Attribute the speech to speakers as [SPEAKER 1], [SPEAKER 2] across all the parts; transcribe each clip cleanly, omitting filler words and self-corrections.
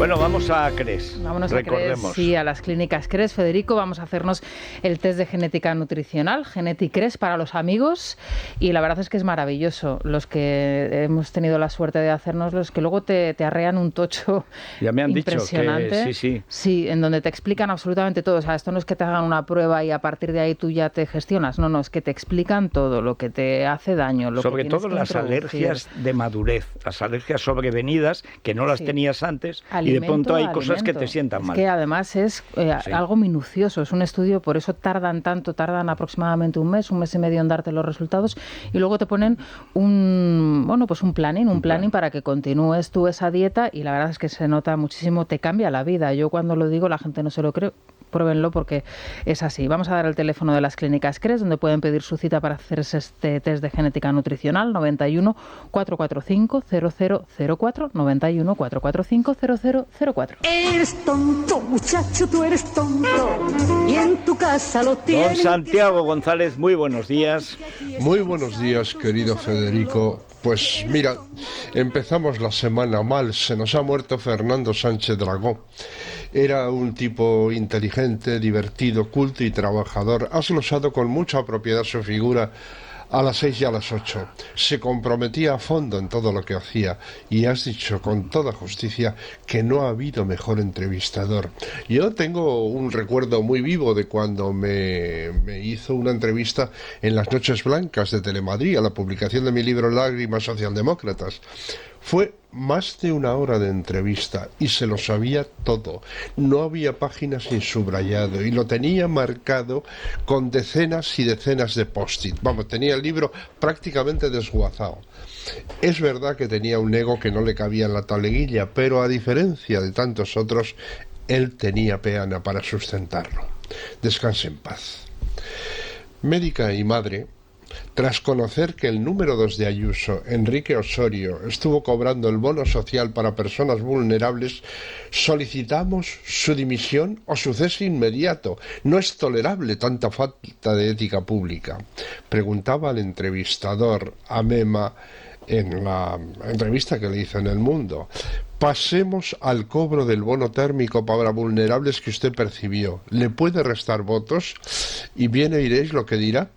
[SPEAKER 1] Bueno, vamos a CRES.
[SPEAKER 2] Vámonos
[SPEAKER 1] Recordemos.
[SPEAKER 2] a CRES, sí, a las clínicas CRES. Federico, vamos a hacernos el test de genética nutricional, GenetiCRES para los amigos, y la verdad es que es maravilloso. Los que hemos tenido la suerte de hacérnoslo, es que luego te arrean un tocho
[SPEAKER 1] ya me han
[SPEAKER 2] impresionante.
[SPEAKER 1] Dicho que sí.
[SPEAKER 2] Sí, en donde te explican absolutamente todo. O sea, esto no es que te hagan una prueba y a partir de ahí tú ya te gestionas. No, es que te explican todo, lo que te hace daño, lo
[SPEAKER 1] sobre
[SPEAKER 2] que tienes
[SPEAKER 1] todo
[SPEAKER 2] que
[SPEAKER 1] las alergias de madurez, las alergias sobrevenidas que no las tenías antes, y de pronto hay cosas que te sientan mal.
[SPEAKER 2] Es que además es algo minucioso, es un estudio, por eso tardan aproximadamente un mes y medio en darte los resultados, y luego te ponen un planning para que continúes tú esa dieta, y la verdad es que se nota muchísimo, te cambia la vida. Yo cuando lo digo la gente no se lo cree. Pruébenlo porque es así. Vamos a dar el teléfono de las clínicas CRES, donde pueden pedir su cita para hacerse este test de genética nutricional, 91 445 0004, 91 445 0004.
[SPEAKER 3] Eres tonto, muchacho, tú eres tonto, y en tu casa lo tienes.
[SPEAKER 1] Don Santiago González, muy buenos días.
[SPEAKER 4] Muy buenos días, querido Federico. Pues mira, empezamos la semana mal. Se nos ha muerto Fernando Sánchez Dragó. Era un tipo inteligente, divertido, culto y trabajador. Has glosado con mucha propiedad su figura a las 6 y a las 8. Se comprometía a fondo en todo lo que hacía, y has dicho con toda justicia que no ha habido mejor entrevistador. Yo tengo un recuerdo muy vivo de cuando me hizo una entrevista en las Noches Blancas de Telemadrid a la publicación de mi libro Lágrimas Socialdemócratas. Fue más de una hora de entrevista y se lo sabía todo. No había páginas sin subrayado y lo tenía marcado con decenas y decenas de post-it. Vamos, tenía el libro prácticamente desguazado. Es verdad que tenía un ego que no le cabía en la taleguilla, pero a diferencia de tantos otros, él tenía peana para sustentarlo. Descanse en paz. Médica y madre, tras conocer que el número 2 de Ayuso, Enrique Osorio, estuvo cobrando el bono social para personas vulnerables, solicitamos su dimisión o su cese inmediato. No es tolerable tanta falta de ética pública. Preguntaba al entrevistador, a Mema, en la entrevista que le hizo en El Mundo. Pasemos al cobro del bono térmico para vulnerables que usted percibió. ¿Le puede restar votos? Y bien oiréis lo que dirá.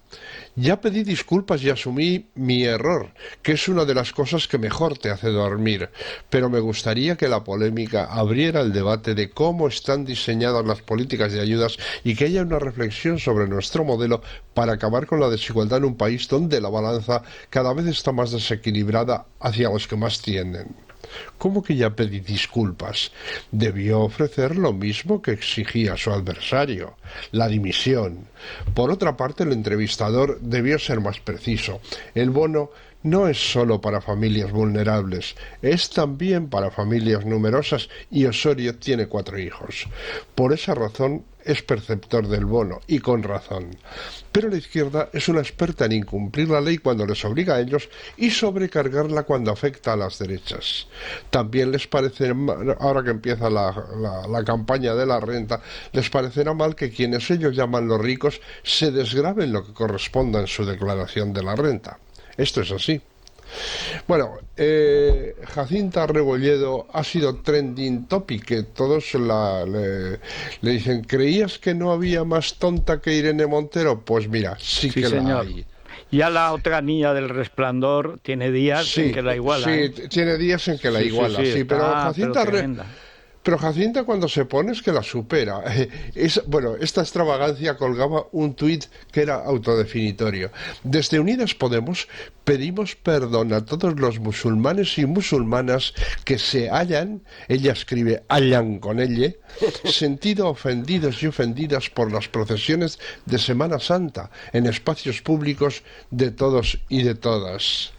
[SPEAKER 4] Ya pedí disculpas y asumí mi error, que es una de las cosas que mejor te hace dormir, pero me gustaría que la polémica abriera el debate de cómo están diseñadas las políticas de ayudas y que haya una reflexión sobre nuestro modelo para acabar con la desigualdad en un país donde la balanza cada vez está más desequilibrada hacia los que más tienen. ¿Cómo que ya pedí disculpas? Debió ofrecer lo mismo que exigía su adversario, la dimisión. Por otra parte, el entrevistador debió ser más preciso. El bono no es solo para familias vulnerables, es también para familias numerosas, y Osorio tiene 4 hijos. Por esa razón es perceptor del bono, y con razón. Pero la izquierda es una experta en incumplir la ley cuando les obliga a ellos y sobrecargarla cuando afecta a las derechas. También les parece, ahora que empieza la campaña de la renta, les parecerá mal que quienes ellos llaman los ricos se desgraven lo que corresponda en su declaración de la renta. Esto es así. Bueno, Jacinta Rebolledo ha sido trending topic, que todos le dicen, ¿creías que no había más tonta que Irene Montero? Pues mira, sí que
[SPEAKER 1] señor.
[SPEAKER 4] La hay.
[SPEAKER 1] Ya la otra niña del Resplandor tiene días en que la iguala.
[SPEAKER 4] Sí, tiene días en que la iguala, sí, pero Jacinta Pero Jacinta cuando se pone es que la supera. Esta extravagancia colgaba un tuit que era autodefinitorio. Desde Unidas Podemos pedimos perdón a todos los musulmanes y musulmanas que se hayan, ella escribe, hayan con ella, sentido ofendidos y ofendidas por las procesiones de Semana Santa en espacios públicos de todos y de todas.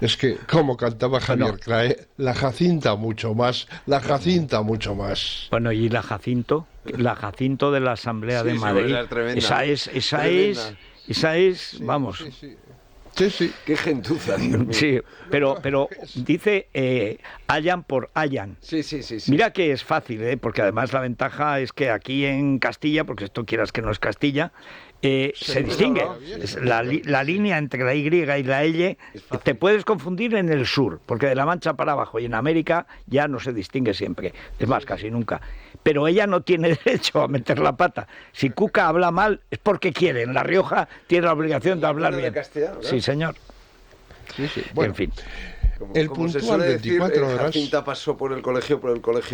[SPEAKER 4] Es que, como cantaba Javier Crae, la Jacinta mucho más, la Jacinta mucho más.
[SPEAKER 1] Bueno, y la Jacinto de la Asamblea de Madrid,
[SPEAKER 5] tremenda,
[SPEAKER 1] esa es, vamos.
[SPEAKER 4] Sí.
[SPEAKER 5] Sí. Qué gentuza, Dios mío.
[SPEAKER 1] Sí, pero dice Ayan por Ayan.
[SPEAKER 5] Sí.
[SPEAKER 1] Mira que es fácil, porque además la ventaja es que aquí en Castilla, porque esto quieras que no es Castilla, se distingue. La línea entre la Y y la L te puedes confundir en el sur, porque de La Mancha para abajo y en América ya no se distingue siempre, es más, casi nunca. Pero ella no tiene derecho a meter la pata. Si Cuca habla mal es porque quiere. En La Rioja tiene la obligación de hablar bien. Sí, señor.
[SPEAKER 4] Sí. Bueno,
[SPEAKER 1] en fin.
[SPEAKER 4] El puntual 24 horas.
[SPEAKER 5] Jacinta pasó por el colegio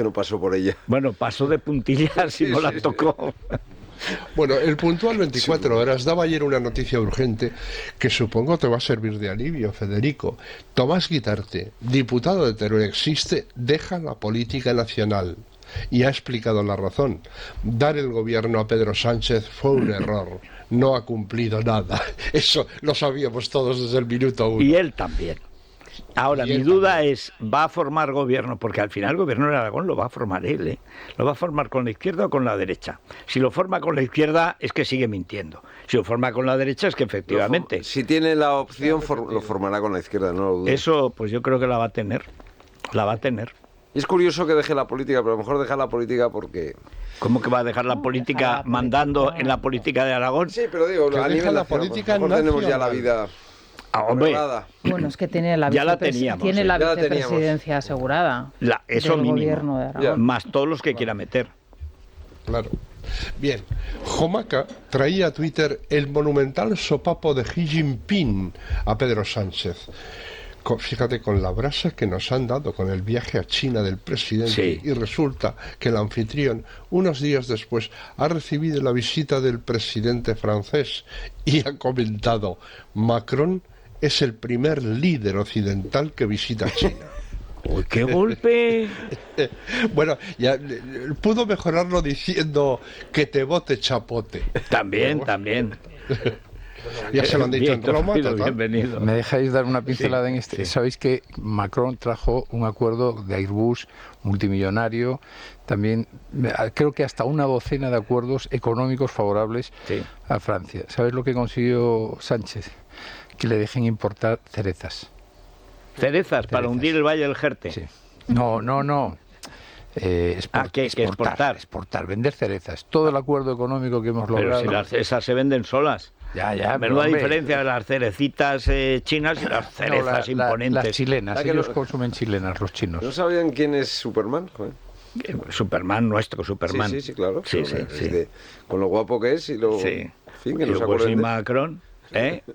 [SPEAKER 5] no pasó por ella.
[SPEAKER 1] Bueno, pasó de puntillas y no la tocó.
[SPEAKER 4] Bueno, el puntual 24 horas daba ayer una noticia urgente que supongo te va a servir de alivio, Federico. Tomás Guitarte, diputado de Teruel Existe, deja la política nacional y ha explicado la razón. Dar el gobierno a Pedro Sánchez fue un error. No ha cumplido nada. Eso lo sabíamos todos desde el minuto 1.
[SPEAKER 1] Y él también. Ahora, mi duda es, ¿va a formar gobierno? Porque al final el gobierno de Aragón lo va a formar él, ¿eh? ¿Lo va a formar con la izquierda o con la derecha? Si lo forma con la izquierda es que sigue mintiendo. Si lo forma con la derecha es que efectivamente...
[SPEAKER 5] Si tiene la opción, lo formará con la izquierda, no lo dudo.
[SPEAKER 1] Eso, pues yo creo que la va a tener. La va a tener.
[SPEAKER 5] Y es curioso que deje la política, pero a lo mejor deja la política porque...
[SPEAKER 1] ¿Cómo que va a dejar la política mandando en la política de Aragón?
[SPEAKER 5] Sí, pero digo,
[SPEAKER 4] a nivel
[SPEAKER 5] la política a lo mejor tenemos ya la vida...
[SPEAKER 1] Hombre,
[SPEAKER 2] bueno, es que tiene la, vicepresidencia asegurada.
[SPEAKER 1] Eso
[SPEAKER 2] del
[SPEAKER 1] mínimo.
[SPEAKER 2] Gobierno de Aragón.
[SPEAKER 1] Más todos los que quiera meter.
[SPEAKER 4] Claro. Bien, Jomaca traía a Twitter el monumental sopapo de Xi Jinping a Pedro Sánchez. Fíjate, con la brasa que nos han dado con el viaje a China del presidente, sí. Y resulta que el anfitrión, unos días después, ha recibido la visita del presidente francés y ha comentado: Macron es el primer líder occidental que visita China.
[SPEAKER 1] ¡Uy, qué golpe!
[SPEAKER 4] Bueno, ya pudo mejorarlo diciendo que te bote chapote.
[SPEAKER 1] También, también.
[SPEAKER 4] Ya se lo han dicho en Roma.
[SPEAKER 1] Bienvenido.
[SPEAKER 6] ¿Me dejáis dar una pincelada en este?
[SPEAKER 1] Sí.
[SPEAKER 6] Sabéis que Macron trajo un acuerdo de Airbus multimillonario, también creo que hasta una docena de acuerdos económicos favorables a Francia. ¿Sabes lo que consiguió Sánchez? Que le dejen importar cerezas.
[SPEAKER 1] ¿Cerezas para hundir el Valle del Jerte?
[SPEAKER 6] Sí. No. Exportar, vender cerezas. Todo el acuerdo económico que hemos logrado.
[SPEAKER 1] Pero si esas se venden solas.
[SPEAKER 6] Ya.
[SPEAKER 1] Menuda diferencia de las cerecitas chinas y las cerezas imponentes.
[SPEAKER 6] Las chilenas, ellos consumen chilenas, los chinos.
[SPEAKER 5] ¿No sabían quién es Superman? Joder.
[SPEAKER 1] Superman, nuestro Superman.
[SPEAKER 5] Sí, claro.
[SPEAKER 1] Sí.
[SPEAKER 5] Con lo guapo que es y lo...
[SPEAKER 1] Sí.
[SPEAKER 5] En fin, que
[SPEAKER 1] y luego Macron...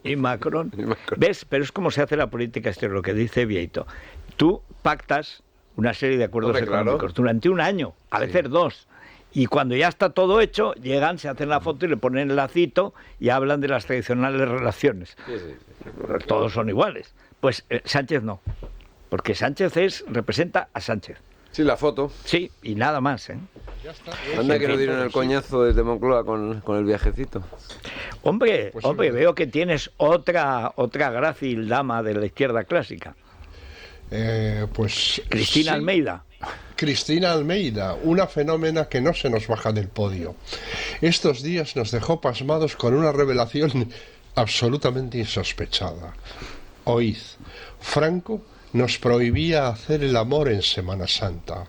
[SPEAKER 1] Y Macron. ¿Ves? Pero es como se hace la política exterior, lo que dice Vieito. Tú pactas una serie de acuerdos económicos durante un año, a veces 2. Y cuando ya está todo hecho, llegan, se hacen la foto y le ponen el lacito y hablan de las tradicionales relaciones. Sí. Todos son iguales. Pues Sánchez no. Porque Sánchez representa a Sánchez.
[SPEAKER 5] Sí, la foto.
[SPEAKER 1] Sí, y nada más, ¿eh?
[SPEAKER 5] Anda que no dieron el coñazo desde Moncloa con el viajecito.
[SPEAKER 1] Hombre, veo que tienes otra grácil dama de la izquierda clásica. Cristina Almeida.
[SPEAKER 4] Cristina Almeida, una fenómena que no se nos baja del podio. Estos días nos dejó pasmados con una revelación absolutamente insospechada. Oíd, Franco nos prohibía hacer el amor en Semana Santa.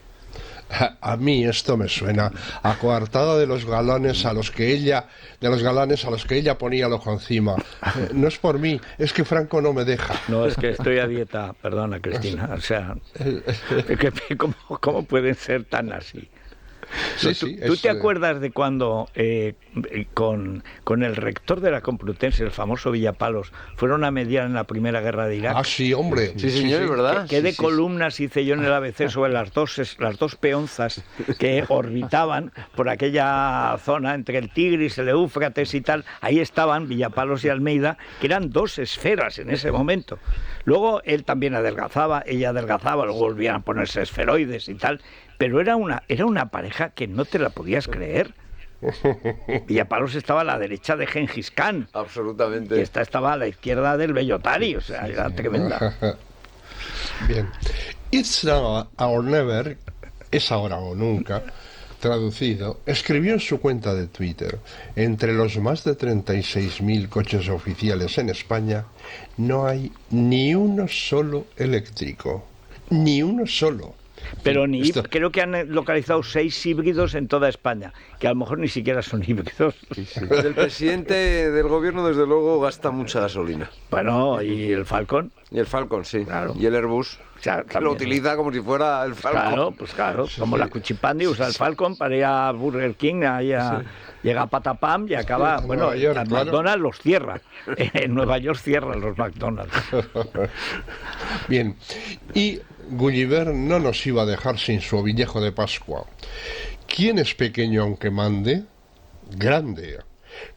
[SPEAKER 4] A mí esto me suena a coartada de los galanes a los que ella ponía el ojo encima. No es por mí, es que Franco no me deja.
[SPEAKER 1] No, es que estoy a dieta, perdona Cristina, o sea, ¿cómo pueden ser tan así? ¿Tú te acuerdas de cuando con el rector de la Complutense, el famoso Villapalos, fueron a mediar en la Primera Guerra de Irak?
[SPEAKER 4] Ah, sí, hombre.
[SPEAKER 5] Sí, señor, ¿verdad?
[SPEAKER 1] ¿Qué de columnas hice yo en el ABC sobre las dos peonzas que orbitaban por aquella zona entre el Tigris, el Éufrates y tal? Ahí estaban Villapalos y Almeida, que eran 2 esferas en ese momento. Luego él también adelgazaba, ella adelgazaba, luego volvían a ponerse esferoides y tal. Pero era una pareja que no te la podías creer. Villapalos estaba a la derecha de Gengis Khan.
[SPEAKER 5] Absolutamente.
[SPEAKER 1] Y esta estaba a la izquierda del Bellotari, o sea, era tremenda.
[SPEAKER 4] Bien. It's now or never, es ahora o nunca, traducido, escribió en su cuenta de Twitter: entre los más de 36.000 coches oficiales en España, no hay ni uno solo eléctrico. Ni uno solo.
[SPEAKER 1] Pero creo que han localizado 6 híbridos en toda España, que a lo mejor ni siquiera son híbridos.
[SPEAKER 5] El presidente del gobierno, desde luego, gasta mucha gasolina.
[SPEAKER 1] Bueno, ¿y el Falcon?
[SPEAKER 5] Y el Falcon, sí.
[SPEAKER 1] Claro.
[SPEAKER 5] Y el Airbus.
[SPEAKER 1] Claro,
[SPEAKER 5] que lo utiliza como si fuera el Falcon.
[SPEAKER 1] Claro. Como la Cuchipandi usa el Falcon para ir a Burger King, llega a Patapam y acaba... Bueno,
[SPEAKER 4] Nueva York,
[SPEAKER 1] las McDonald's los cierra. En Nueva York cierran los McDonald's.
[SPEAKER 4] Bien, y Gulliver no nos iba a dejar sin su ovillejo de Pascua. ¿Quién es pequeño aunque mande? Grande.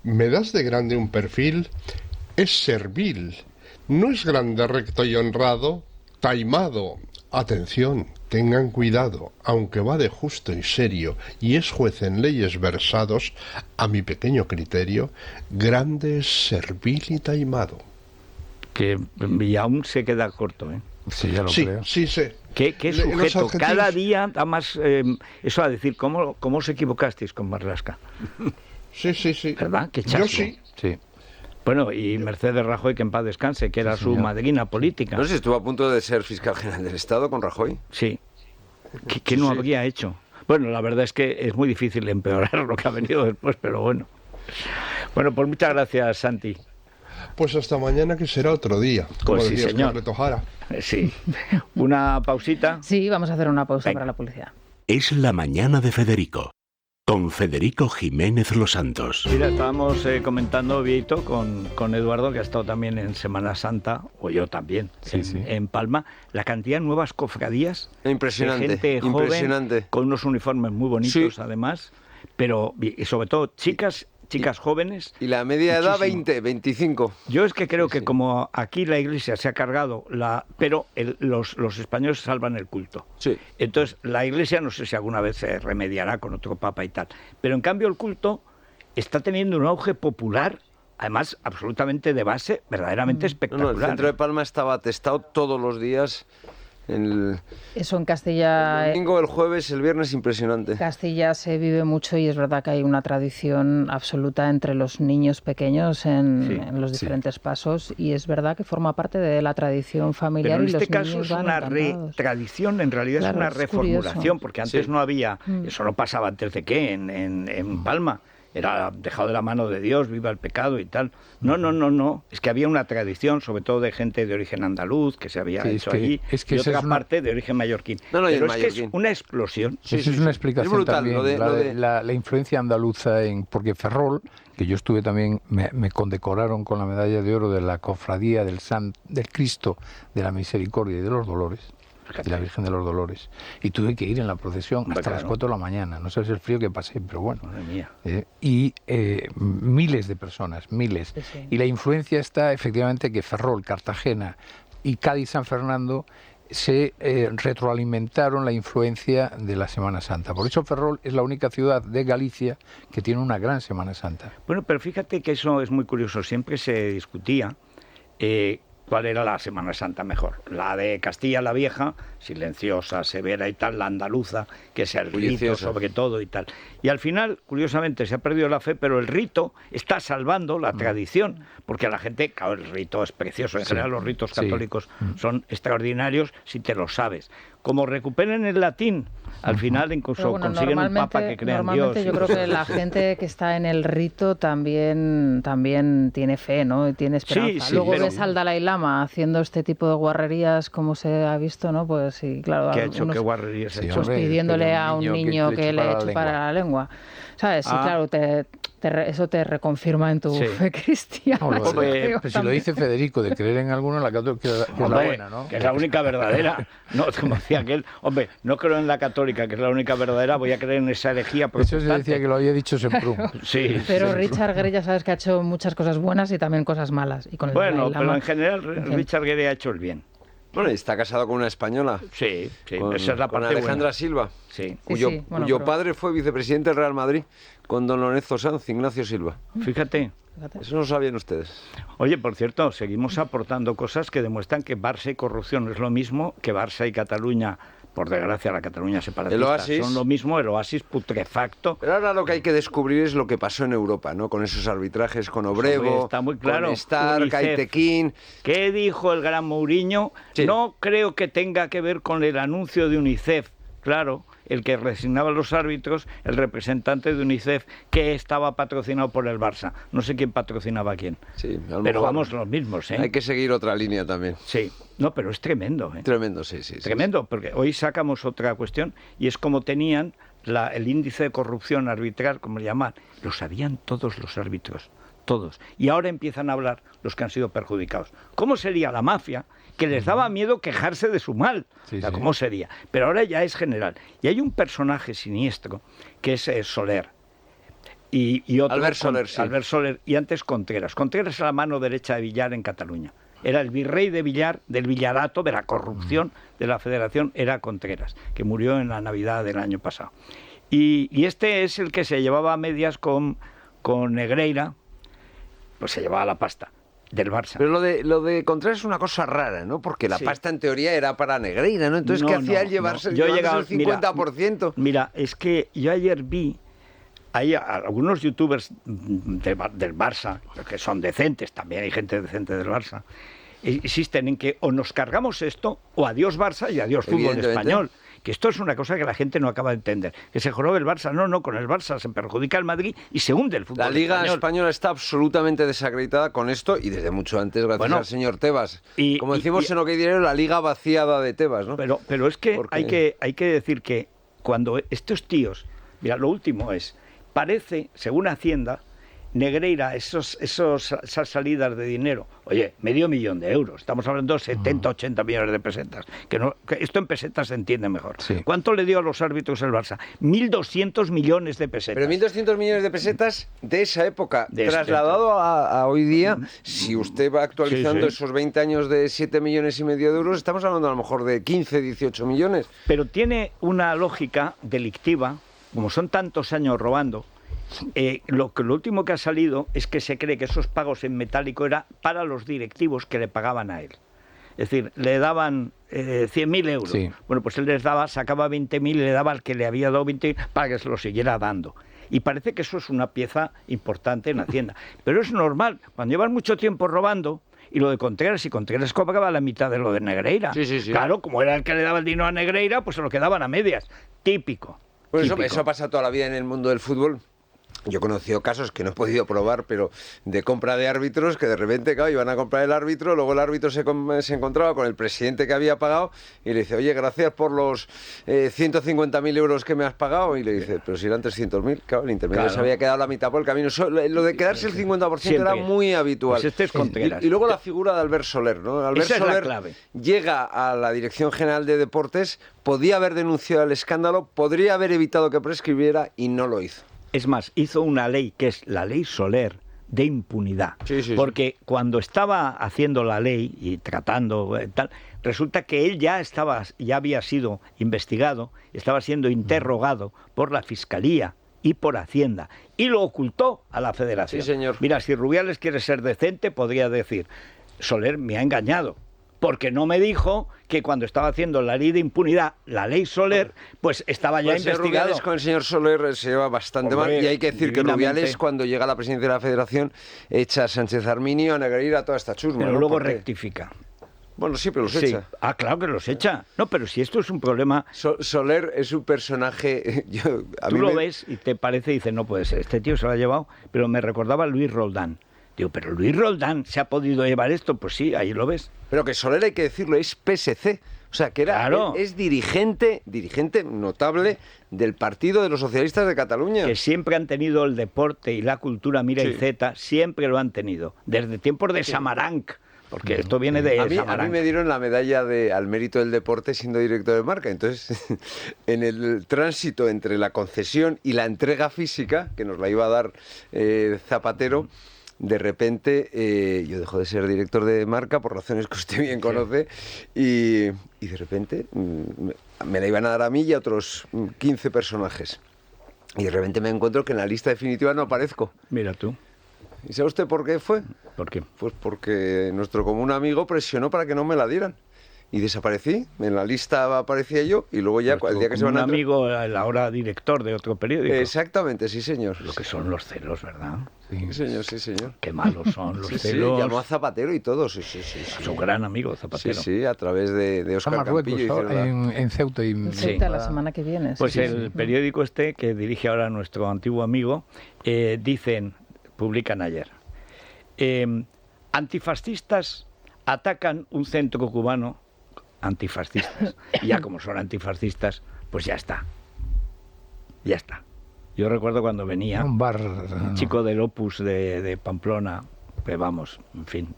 [SPEAKER 4] ¿Me das de grande un perfil? Es servil. No es grande, recto y honrado, taimado. Atención, tengan cuidado, aunque va de justo y serio y es juez en leyes versados, a mi pequeño criterio, grande es servil y taimado.
[SPEAKER 1] Que aún se queda corto, ¿eh?
[SPEAKER 6] Sí, ya lo creo.
[SPEAKER 4] Sí, sé.
[SPEAKER 1] ¿Qué sujeto? Cada día da más... eso a decir, ¿cómo os equivocasteis con Marlaska?
[SPEAKER 4] Sí.
[SPEAKER 1] ¿Verdad? Qué
[SPEAKER 4] Yo
[SPEAKER 1] chasco.
[SPEAKER 4] sí.
[SPEAKER 1] Bueno, y Mercedes Rajoy, que en paz descanse, que era su madrina política.
[SPEAKER 5] No sé si estuvo a punto de ser fiscal general del Estado con Rajoy.
[SPEAKER 1] Sí. ¿Qué no habría hecho? Bueno, la verdad es que es muy difícil empeorar lo que ha venido después, pero bueno. Bueno, pues muchas gracias, Santi.
[SPEAKER 4] Pues hasta mañana, que será otro día. Como
[SPEAKER 1] Pues sí,
[SPEAKER 4] decía
[SPEAKER 1] señor.
[SPEAKER 4] Scarlett O'Hara.
[SPEAKER 1] Sí. Una pausita.
[SPEAKER 2] Sí, vamos a hacer una pausa
[SPEAKER 1] Venga.
[SPEAKER 2] para la publicidad.
[SPEAKER 7] Es la mañana de Federico, con Federico Jiménez Los Santos.
[SPEAKER 1] Mira, estábamos comentando, Vieito, con Eduardo, que ha estado también en Semana Santa, o yo también, en Palma, la cantidad de nuevas cofradías.
[SPEAKER 5] Impresionante,
[SPEAKER 1] De gente
[SPEAKER 5] impresionante.
[SPEAKER 1] joven, con unos uniformes muy bonitos, además, pero y sobre todo chicas jóvenes.
[SPEAKER 5] Y la media edad,
[SPEAKER 1] muchísimo.
[SPEAKER 5] 20, 25.
[SPEAKER 1] Yo es que creo que como aquí la Iglesia se ha cargado, pero los españoles salvan el culto.
[SPEAKER 5] Sí.
[SPEAKER 1] Entonces, la Iglesia no sé si alguna vez se remediará con otro papa y tal. Pero en cambio el culto está teniendo un auge popular, además absolutamente de base, verdaderamente espectacular.
[SPEAKER 5] El centro de Palma estaba atestado todos los días.
[SPEAKER 2] Eso en Castilla...
[SPEAKER 5] El domingo, el jueves, el viernes, impresionante.
[SPEAKER 2] Castilla se vive mucho y es verdad que hay una tradición absoluta entre los niños pequeños en los diferentes pasos, y es verdad que forma parte de la tradición familiar.
[SPEAKER 1] Pero en
[SPEAKER 2] y
[SPEAKER 1] este
[SPEAKER 2] los
[SPEAKER 1] caso
[SPEAKER 2] niños
[SPEAKER 1] es
[SPEAKER 2] van
[SPEAKER 1] una
[SPEAKER 2] encantados.
[SPEAKER 1] retradición, en realidad
[SPEAKER 2] Claro,
[SPEAKER 1] es una
[SPEAKER 2] es
[SPEAKER 1] reformulación,
[SPEAKER 2] curioso.
[SPEAKER 1] porque antes no había, eso no pasaba antes de qué, en Palma. Era dejado de la mano de Dios, viva el pecado y tal. No. Es que había una tradición, sobre todo de gente de origen andaluz, que se había hecho allí, y otra parte de origen mallorquín.
[SPEAKER 5] No,
[SPEAKER 1] pero es que es una explosión.
[SPEAKER 6] Eso es una explicación
[SPEAKER 5] es brutal,
[SPEAKER 6] también, la influencia andaluza, porque Ferrol, que yo estuve también, me condecoraron con la medalla de oro de la cofradía del Cristo de la Misericordia y de los Dolores, de la Virgen de los Dolores, y tuve que ir en la procesión hasta las 4 de la mañana. No sabes el frío que pasé, pero bueno.
[SPEAKER 1] Madre mía.
[SPEAKER 6] Y miles de personas, miles.
[SPEAKER 2] Sí.
[SPEAKER 6] Y la influencia está efectivamente que Ferrol, Cartagena y Cádiz, San Fernando se retroalimentaron la influencia de la Semana Santa. Por eso Ferrol es la única ciudad de Galicia que tiene una gran Semana Santa.
[SPEAKER 1] Bueno, pero fíjate que eso es muy curioso. Siempre se discutía cuál era la Semana Santa mejor. La de Castilla la Vieja, silenciosa, severa y tal, la andaluza, que sea el rito sobre todo y tal. Y al final, curiosamente, se ha perdido la fe, pero el rito está salvando la tradición, porque a la gente, claro, el rito es precioso. En general los ritos católicos son extraordinarios si te lo sabes. Como recuperen el latín, al final incluso consiguen un papa que crea en Dios.
[SPEAKER 2] Yo creo que la gente que está en el rito también tiene fe, ¿no? Y tiene esperanza.
[SPEAKER 1] Sí,
[SPEAKER 2] luego
[SPEAKER 1] pero...
[SPEAKER 2] ves al Dalai Lama haciendo este tipo de guarrerías, como se ha visto, ¿no? Pues sí, claro.
[SPEAKER 1] ¿Qué ha hecho? ¿Qué guarrerías ha hecho?
[SPEAKER 2] Pues pidiéndole a un niño que le chupara la lengua. ¿Sabes? Sí, claro, eso te reconfirma en tu fe cristiana.
[SPEAKER 6] Pues si lo dice Federico, de creer en alguno, la católica es la buena, ¿no?
[SPEAKER 1] Que es la única verdadera. No, como decía aquel, hombre, no creo en la católica, que es la única verdadera, voy a creer en esa herejía protestante.
[SPEAKER 6] Eso se decía que lo había dicho Semprún.
[SPEAKER 2] Claro.
[SPEAKER 1] Sí.
[SPEAKER 2] Pero Richard Gere ya sabes que ha hecho muchas cosas buenas y también cosas malas. Y con el
[SPEAKER 1] bueno, pero en general Richard Gere ha hecho el bien.
[SPEAKER 5] Bueno, y está casado con una española.
[SPEAKER 1] Sí, esa es la parte
[SPEAKER 5] con Alejandra
[SPEAKER 1] buena.
[SPEAKER 5] Silva,
[SPEAKER 1] sí.
[SPEAKER 5] cuyo padre fue vicepresidente del Real Madrid con don Lorenzo Sanz, Ignacio Silva.
[SPEAKER 1] Fíjate.
[SPEAKER 5] Eso no lo sabían ustedes.
[SPEAKER 1] Oye, por cierto, seguimos aportando cosas que demuestran que Barça y corrupción no es lo mismo, que Barça y Cataluña por desgracia, la Cataluña separatista.
[SPEAKER 5] El Oasis.
[SPEAKER 1] Son lo mismo, el Oasis putrefacto.
[SPEAKER 5] Pero ahora lo que hay que descubrir es lo que pasó en Europa, ¿no? Con esos arbitrajes, con Obrevo,
[SPEAKER 1] Está muy claro.
[SPEAKER 5] con Stark,
[SPEAKER 1] UNICEF.
[SPEAKER 5] Aitequín.
[SPEAKER 1] ¿Qué dijo el gran Mourinho?
[SPEAKER 5] Sí.
[SPEAKER 1] No creo que tenga que ver con el anuncio de UNICEF. Claro, el que designaba a los árbitros, el representante de UNICEF, que estaba patrocinado por el Barça. No sé quién patrocinaba a quién.
[SPEAKER 5] Sí, a lo
[SPEAKER 1] Pero
[SPEAKER 5] mejor
[SPEAKER 1] vamos los mismos, ¿eh?
[SPEAKER 5] hay que seguir otra línea también.
[SPEAKER 1] Sí. No, pero es tremendo, ¿eh?
[SPEAKER 5] Tremendo, sí.
[SPEAKER 1] Tremendo, porque hoy sacamos otra cuestión y es como tenían el índice de corrupción arbitral, como le llaman. Lo sabían todos los árbitros, todos. Y ahora empiezan a hablar los que han sido perjudicados. ¿Cómo sería la mafia? Que les daba miedo quejarse de su mal.
[SPEAKER 6] Sí,
[SPEAKER 1] O sea,
[SPEAKER 6] sí.
[SPEAKER 1] ¿cómo sería? Pero ahora ya es general. Y hay un personaje siniestro que es Soler. Y otro,
[SPEAKER 5] Albert Soler, sí.
[SPEAKER 1] Albert Soler, y antes Contreras. Contreras es la mano derecha de Villar en Cataluña. Era el virrey de Villar, del Villarato, de la corrupción de la Federación, era Contreras, que murió en la Navidad del año pasado. Y este es el que se llevaba a medias con Negreira, pues se llevaba la pasta del Barça.
[SPEAKER 5] Pero lo de Contreras es una cosa rara, ¿no? Porque la
[SPEAKER 1] Sí.
[SPEAKER 5] pasta en teoría era para Negreira, ¿no? Entonces,
[SPEAKER 1] No,
[SPEAKER 5] ¿qué hacía él
[SPEAKER 1] no,
[SPEAKER 5] llevarse
[SPEAKER 1] no. Yo he
[SPEAKER 5] llevándose
[SPEAKER 1] llegado-
[SPEAKER 5] el 50%?
[SPEAKER 1] Mira, es que yo ayer vi, hay algunos youtubers del Barça, que son decentes, también hay gente decente del Barça, insisten en que o nos cargamos esto, o adiós Barça y adiós fútbol
[SPEAKER 5] Evidentemente.
[SPEAKER 1] español. Que esto es una cosa que la gente no acaba de entender. Que se jorobe el Barça. No, con el Barça se perjudica el Madrid y se hunde el fútbol
[SPEAKER 5] La Liga
[SPEAKER 1] español.
[SPEAKER 5] Española está absolutamente desacreditada con esto y desde mucho antes, gracias
[SPEAKER 1] Bueno,
[SPEAKER 5] al señor Tebas.
[SPEAKER 1] y-
[SPEAKER 5] Como
[SPEAKER 1] y-
[SPEAKER 5] decimos
[SPEAKER 1] y-
[SPEAKER 5] en OK Diario, la Liga vaciada de Tebas, ¿no?
[SPEAKER 1] Pero es que
[SPEAKER 5] Porque-
[SPEAKER 1] hay que decir que cuando estos tíos, mira, lo último es, parece, según Hacienda, Negreira, esas salidas de dinero, oye, $500.000, estamos hablando de 70, 80 millones de pesetas, que esto en pesetas se entiende mejor.
[SPEAKER 6] Sí.
[SPEAKER 1] ¿Cuánto le dio a los árbitros el Barça? 1.200 millones de pesetas.
[SPEAKER 5] Pero 1.200 millones de pesetas de esa época,
[SPEAKER 1] De
[SPEAKER 5] trasladado a hoy día, si usted va actualizando
[SPEAKER 1] Sí, sí.
[SPEAKER 5] esos 20 años de 7,5 millones de euros, estamos hablando a lo mejor de 15, 18 millones.
[SPEAKER 1] Pero tiene una lógica delictiva, como son tantos años robando. Lo último que ha salido es que se cree que esos pagos en metálico era para los directivos que le pagaban a él. Es decir, le daban 100.000 euros.
[SPEAKER 6] Sí.
[SPEAKER 1] Bueno, pues él sacaba 20.000 y le daba al que le había dado 20 para que se lo siguiera dando. Y parece que eso es una pieza importante en Hacienda. Pero es normal, cuando llevan mucho tiempo robando, y lo de Contreras, y Contreras cobraba la mitad de lo de Negreira.
[SPEAKER 5] Sí, sí, sí.
[SPEAKER 1] Claro, como era el que le daba el dinero a Negreira, pues se lo quedaban a medias. Típico.
[SPEAKER 5] Pues
[SPEAKER 1] típico.
[SPEAKER 5] eso pasa toda la vida en el mundo del fútbol. Yo he conocido casos que no he podido probar, pero de compra de árbitros que de repente, claro, iban a comprar el árbitro, luego el árbitro se encontraba con el presidente que había pagado y le dice, oye, gracias por los 150.000 euros que me has pagado. Y le dice, pero si eran 300.000, claro, el intermedio
[SPEAKER 1] Claro.
[SPEAKER 5] se había quedado la mitad por el camino. Lo de quedarse el 50%
[SPEAKER 1] Siempre.
[SPEAKER 5] era muy habitual.
[SPEAKER 1] Pues este es Contreras.
[SPEAKER 5] Y luego la figura de Albert Soler, ¿no? Albert
[SPEAKER 1] Esa es la
[SPEAKER 5] Soler
[SPEAKER 1] clave.
[SPEAKER 5] llega a la Dirección General de Deportes, podía haber denunciado el escándalo, podría haber evitado que prescribiera y no lo hizo.
[SPEAKER 1] Es más, hizo una ley que es la ley Soler de impunidad.
[SPEAKER 5] Sí, sí, sí.
[SPEAKER 1] Porque cuando estaba haciendo la ley y tratando tal, resulta que él ya había sido investigado, estaba siendo interrogado por la Fiscalía y por Hacienda y lo ocultó a la Federación.
[SPEAKER 5] Sí, señor.
[SPEAKER 1] Mira, si Rubiales quiere ser decente, podría decir, Soler me ha engañado. Porque no me dijo que cuando estaba haciendo la ley de impunidad, la ley Soler, pues estaba ya
[SPEAKER 5] Pues el señor
[SPEAKER 1] investigado.
[SPEAKER 5] Rubiales con el señor Soler se lleva bastante
[SPEAKER 1] Hombre,
[SPEAKER 5] mal y hay que decir que
[SPEAKER 1] divinamente.
[SPEAKER 5] Rubiales cuando llega a la presidencia de la Federación echa a Sánchez Arminio, a Negreira, a toda esta chusma.
[SPEAKER 1] Pero
[SPEAKER 5] ¿no?
[SPEAKER 1] luego
[SPEAKER 5] Porque-
[SPEAKER 1] rectifica.
[SPEAKER 5] Bueno, sí, pero los
[SPEAKER 1] Sí.
[SPEAKER 5] echa.
[SPEAKER 1] Ah, claro que los echa. No, pero si esto es un problema,
[SPEAKER 5] Soler es un personaje... a
[SPEAKER 1] tú
[SPEAKER 5] mí
[SPEAKER 1] lo
[SPEAKER 5] me-
[SPEAKER 1] ves y te parece, y dices, no puede ser, este tío se lo ha llevado, pero me recordaba a Luis Roldán. Digo, pero Luis Roldán se ha podido llevar esto, pues sí, ahí lo ves.
[SPEAKER 5] Pero que Soler, hay que decirlo, es PSC. O sea, que
[SPEAKER 1] Claro.
[SPEAKER 5] es dirigente notable del Partido de los Socialistas de Cataluña.
[SPEAKER 1] Que siempre han tenido el deporte y la cultura, mira y
[SPEAKER 5] Sí.
[SPEAKER 1] Z, siempre lo han tenido, desde tiempos de Samaranch, porque esto viene de
[SPEAKER 5] A mí
[SPEAKER 1] Samaranch.
[SPEAKER 5] me dieron la medalla al mérito del deporte siendo director de marca. Entonces, en el tránsito entre la concesión y la entrega física, que nos la iba a dar Zapatero, de repente yo dejo de ser director de marca por razones que usted bien conoce y de repente me la iban a dar a mí y a otros 15 personajes. Y de repente me encuentro que en la lista definitiva no aparezco.
[SPEAKER 1] Mira tú,
[SPEAKER 5] ¿Y sabe usted por qué fue?
[SPEAKER 1] ¿por qué?
[SPEAKER 5] Pues porque nuestro común amigo presionó para que no me la dieran. y desaparecí. En la lista aparecía yo y luego ya el día que se van
[SPEAKER 1] un
[SPEAKER 5] a...
[SPEAKER 1] amigo, el ahora director de otro periódico.
[SPEAKER 5] Exactamente, sí señor.
[SPEAKER 1] Lo que son los celos, ¿verdad?
[SPEAKER 5] Sí señor, sí señor.
[SPEAKER 1] Qué malos son los
[SPEAKER 5] Sí,
[SPEAKER 1] celos.
[SPEAKER 5] llamó a Zapatero y todo, sí.
[SPEAKER 1] Su gran amigo Zapatero.
[SPEAKER 5] Sí, a través de Óscar Campillo.
[SPEAKER 6] En Ceuta y
[SPEAKER 2] Ceuta la semana que viene.
[SPEAKER 1] Pues el periódico que dirige ahora nuestro antiguo amigo, publican ayer, antifascistas atacan un centro cubano, antifascistas, y ya como son antifascistas, pues ya está. Yo recuerdo cuando venía
[SPEAKER 6] un bar,
[SPEAKER 1] un chico del Opus de Pamplona, pues vamos, en fin.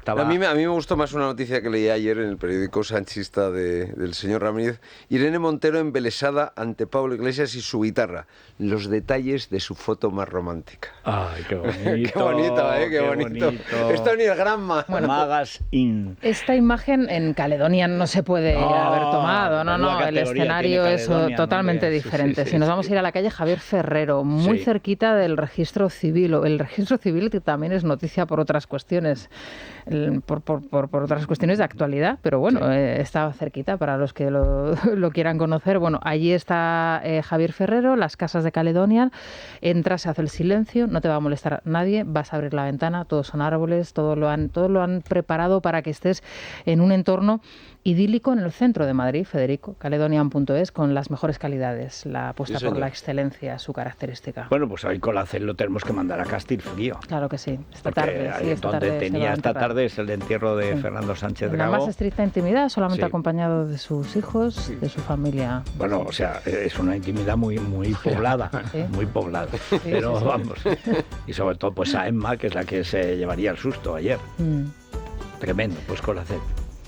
[SPEAKER 5] A mí me gustó más una noticia que leí ayer en el periódico sanchista del señor Ramírez. Irene Montero embelesada ante Pablo Iglesias y su guitarra. Los detalles de su foto más romántica.
[SPEAKER 1] ¡Ay, qué bonito!
[SPEAKER 5] ¡Qué bonito, qué bonito! Esto ni el Granma.
[SPEAKER 2] Bueno,
[SPEAKER 1] Magas in.
[SPEAKER 2] Esta imagen en Caledonia no se puede haber tomado. No, el escenario es totalmente diferente. Si nos vamos a ir a la calle Javier Ferrero, muy cerquita del registro civil. El registro civil que también es noticia por otras cuestiones. Por otras cuestiones de actualidad, pero bueno, está cerquita para los que lo quieran conocer. Bueno, allí está Javier Ferrero, las casas de Caledonia, entras, se hace el silencio, no te va a molestar nadie, vas a abrir la ventana, todos son árboles, todo lo han preparado para que estés en un entorno idílico en el centro de Madrid, Federico, caledonian.es, con las mejores calidades, la apuesta por la excelencia, su característica.
[SPEAKER 1] Bueno, pues hoy Colacel lo tenemos que mandar a Castilfrío.
[SPEAKER 2] Claro que sí, esta tarde
[SPEAKER 1] es el entierro de Fernando Sánchez Dragó.
[SPEAKER 2] La más estricta intimidad, solamente acompañado de sus hijos, de su familia.
[SPEAKER 1] Bueno, o sea, es una intimidad muy poblada, muy poblada. Pero vamos, y sobre todo pues a Emma, que es la que se llevaría el susto ayer. Tremendo, pues Colacel.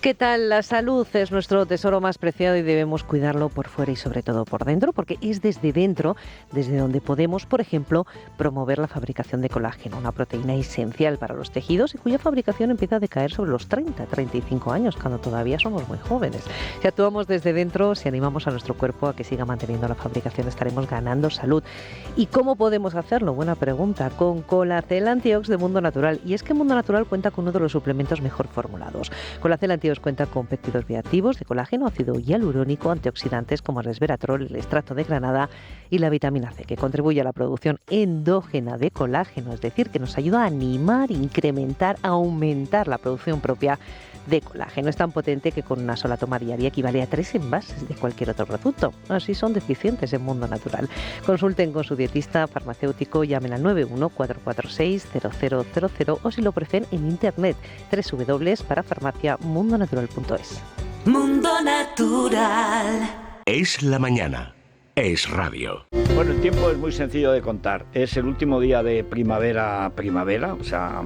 [SPEAKER 8] ¿Qué tal? La salud es nuestro tesoro más preciado y debemos cuidarlo por fuera y sobre todo por dentro, porque es desde dentro, desde donde podemos, por ejemplo, promover la fabricación de colágeno, una proteína esencial para los tejidos y cuya fabricación empieza a decaer sobre los 30-35 años, cuando todavía somos muy jóvenes. Si actuamos desde dentro, si animamos a nuestro cuerpo a que siga manteniendo la fabricación, estaremos ganando salud. ¿Y cómo podemos hacerlo? Buena pregunta. Con Colacel Antiox de Mundo Natural. Y es que Mundo Natural cuenta con uno de los suplementos mejor formulados. Colacel Antiox cuenta con péptidos bioactivos de colágeno, ácido hialurónico, antioxidantes como el resveratrol, el extracto de granada y la vitamina C, que contribuye a la producción endógena de colágeno, es decir, que nos ayuda a animar, incrementar, aumentar la producción propia de colágeno. Es tan potente que con una sola toma diaria equivale a 3 envases de cualquier otro producto. Así son deficientes en Mundo Natural. Consulten con su dietista farmacéutico, llamen al 91-446-0000 o si lo prefieren en internet www.parafarmaciamundonatural.es.
[SPEAKER 3] Mundo Natural.
[SPEAKER 7] Es la mañana. Es radio.
[SPEAKER 1] Bueno, el tiempo es muy sencillo de contar. Es el último día de primavera, o sea,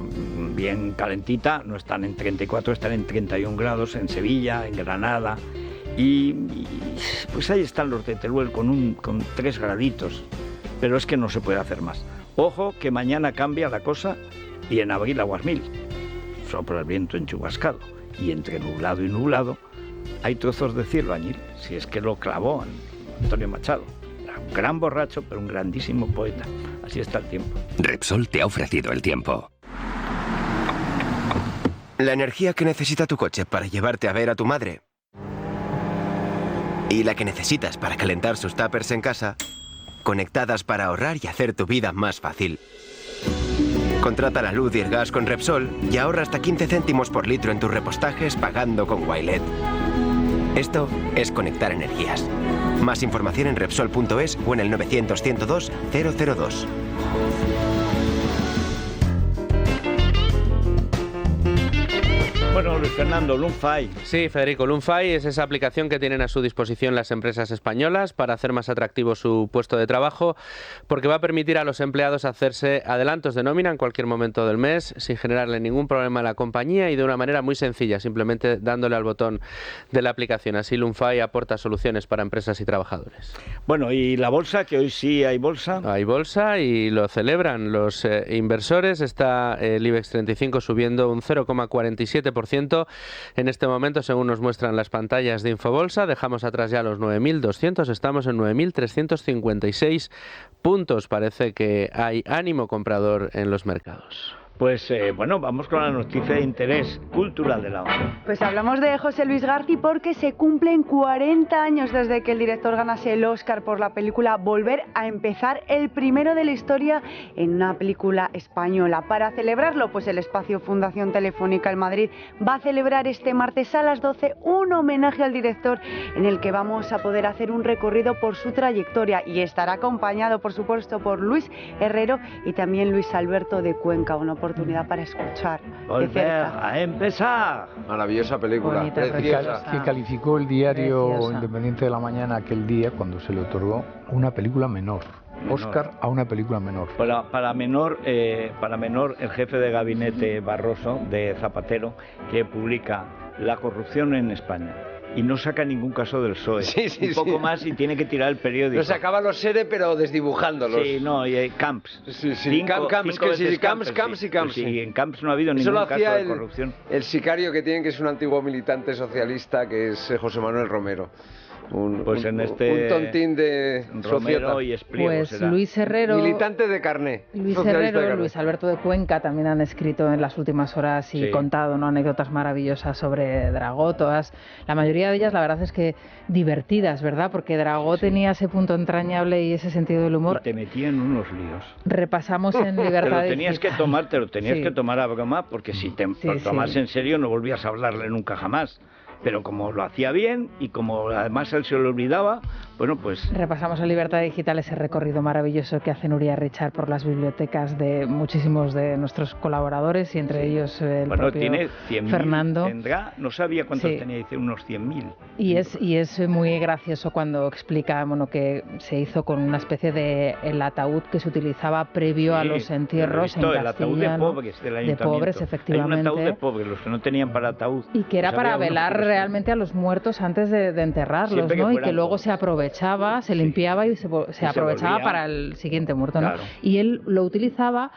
[SPEAKER 1] bien calentita. No están en 34, están en 31 grados en Sevilla, en Granada. Y pues ahí están los de Teruel con 3 graditos. Pero es que no se puede hacer más. Ojo que mañana cambia la cosa y en abril aguas mil. Sopla el viento enchubascado. Y entre nublado y nublado hay trozos de cielo añil. Si es que lo clavó Antonio Machado. Era un gran borracho, pero un grandísimo poeta. Así está el tiempo.
[SPEAKER 7] Repsol te ha ofrecido el tiempo.
[SPEAKER 9] La energía que necesita tu coche para llevarte a ver a tu madre. Y la que necesitas para calentar sus tuppers en casa. Conectadas para ahorrar y hacer tu vida más fácil. Contrata la luz y el gas con Repsol y ahorra hasta 15 céntimos por litro en tus repostajes pagando con Wilet. Esto es conectar energías. Más información en Repsol.es o en el 900-102-002.
[SPEAKER 1] Bueno, Luis Fernando, Lunfy.
[SPEAKER 10] Sí, Federico, Lunfy es esa aplicación que tienen a su disposición las empresas españolas para hacer más atractivo su puesto de trabajo, porque va a permitir a los empleados hacerse adelantos de nómina en cualquier momento del mes sin generarle ningún problema a la compañía y de una manera muy sencilla, simplemente dándole al botón de la aplicación. Así Lunfy aporta soluciones para empresas y trabajadores.
[SPEAKER 1] Bueno, ¿y la bolsa? Que hoy sí hay bolsa.
[SPEAKER 10] Hay bolsa y lo celebran los inversores. Está el IBEX 35 subiendo un 0,47%. En este momento, según nos muestran las pantallas de Infobolsa, dejamos atrás ya los 9.200, estamos en 9.356 puntos. Parece que hay ánimo comprador en los mercados.
[SPEAKER 1] Pues bueno, vamos con la noticia de interés cultural de la hora.
[SPEAKER 11] Pues hablamos de José Luis García porque se cumplen 40 años desde que el director ganase el Oscar por la película Volver a empezar, el primero de la historia en una película española. Para celebrarlo, pues el espacio Fundación Telefónica en Madrid va a celebrar este martes a las 12 un homenaje al director en el que vamos a poder hacer un recorrido por su trayectoria y estará acompañado, por supuesto, por Luis Herrero y también Luis Alberto de Cuenca. Una oportunidad para escuchar de cerca.
[SPEAKER 1] A empezar.
[SPEAKER 5] Maravillosa película,
[SPEAKER 2] Bonita,
[SPEAKER 5] preciosa.
[SPEAKER 6] Que calificó el diario
[SPEAKER 2] Preciosa.
[SPEAKER 6] Independiente de la Mañana aquel día, cuando se le otorgó, una película menor. Oscar a una película menor.
[SPEAKER 1] Para menor, el jefe de gabinete Barroso, de Zapatero, que publica La corrupción en España. Y no saca ningún caso del PSOE. Un poco más y tiene que tirar el periódico.
[SPEAKER 5] No sacaba los SERE, pero desdibujándolos.
[SPEAKER 1] Sí, no, y Camps.
[SPEAKER 5] Camps, y Camps.
[SPEAKER 1] Sí, en Camps no ha habido
[SPEAKER 5] Eso
[SPEAKER 1] ningún
[SPEAKER 5] lo hacía
[SPEAKER 1] caso de corrupción.
[SPEAKER 5] el sicario que tienen, que es un antiguo militante socialista, que es José Manuel Romero. Un tontín de
[SPEAKER 1] Romero y Espriego
[SPEAKER 2] Pues
[SPEAKER 1] será.
[SPEAKER 2] Luis Herrero,
[SPEAKER 5] militante de carné.
[SPEAKER 2] Luis
[SPEAKER 5] socialista de
[SPEAKER 2] Herrero,
[SPEAKER 5] carné.
[SPEAKER 2] Luis Alberto de Cuenca también han escrito en las últimas horas y
[SPEAKER 1] Sí.
[SPEAKER 2] contado, ¿no?, anécdotas maravillosas sobre Dragó, todas, la mayoría de ellas la verdad es que divertidas, ¿verdad? Porque Dragó tenía ese punto entrañable y ese sentido del humor.
[SPEAKER 1] Y te metía en unos líos.
[SPEAKER 2] Repasamos en
[SPEAKER 1] Te
[SPEAKER 2] Libertad
[SPEAKER 1] lo tenías que tomar,
[SPEAKER 2] Sí.
[SPEAKER 1] que tomar a broma, porque si te lo tomas en serio no volvías a hablarle nunca jamás. Pero como lo hacía bien y como además él se lo olvidaba, bueno, pues...
[SPEAKER 2] Repasamos en Libertad Digital ese recorrido maravilloso que hace Nuria Richard por las bibliotecas de muchísimos de nuestros colaboradores y entre ellos el propio
[SPEAKER 1] tiene 100.000,
[SPEAKER 2] Fernando.
[SPEAKER 1] Tendrá, no sabía cuántos
[SPEAKER 2] Sí.
[SPEAKER 1] tenía, dice unos 100.000.
[SPEAKER 2] Y es muy gracioso cuando explica, bueno, que se hizo con una especie de el ataúd que se utilizaba previo a los entierros en
[SPEAKER 1] el
[SPEAKER 2] Castilla,
[SPEAKER 1] ataúd de
[SPEAKER 2] ¿no?
[SPEAKER 1] pobres del
[SPEAKER 2] de
[SPEAKER 1] ayuntamiento.
[SPEAKER 2] pobres, efectivamente.
[SPEAKER 1] Hay un ataúd de pobres, los que no tenían para ataúd.
[SPEAKER 2] Y que era
[SPEAKER 1] Pues
[SPEAKER 2] para
[SPEAKER 1] había unos
[SPEAKER 2] velar
[SPEAKER 1] que-
[SPEAKER 2] realmente a los muertos antes de enterrarlos,
[SPEAKER 1] Siempre que
[SPEAKER 2] ¿no? Y
[SPEAKER 1] fueran
[SPEAKER 2] que luego
[SPEAKER 1] pobres.
[SPEAKER 2] se aprovechaba, se limpiaba y se aprovechaba
[SPEAKER 1] volvía.
[SPEAKER 2] para el siguiente muerto, ¿no?
[SPEAKER 1] Claro.
[SPEAKER 2] Y él lo utilizaba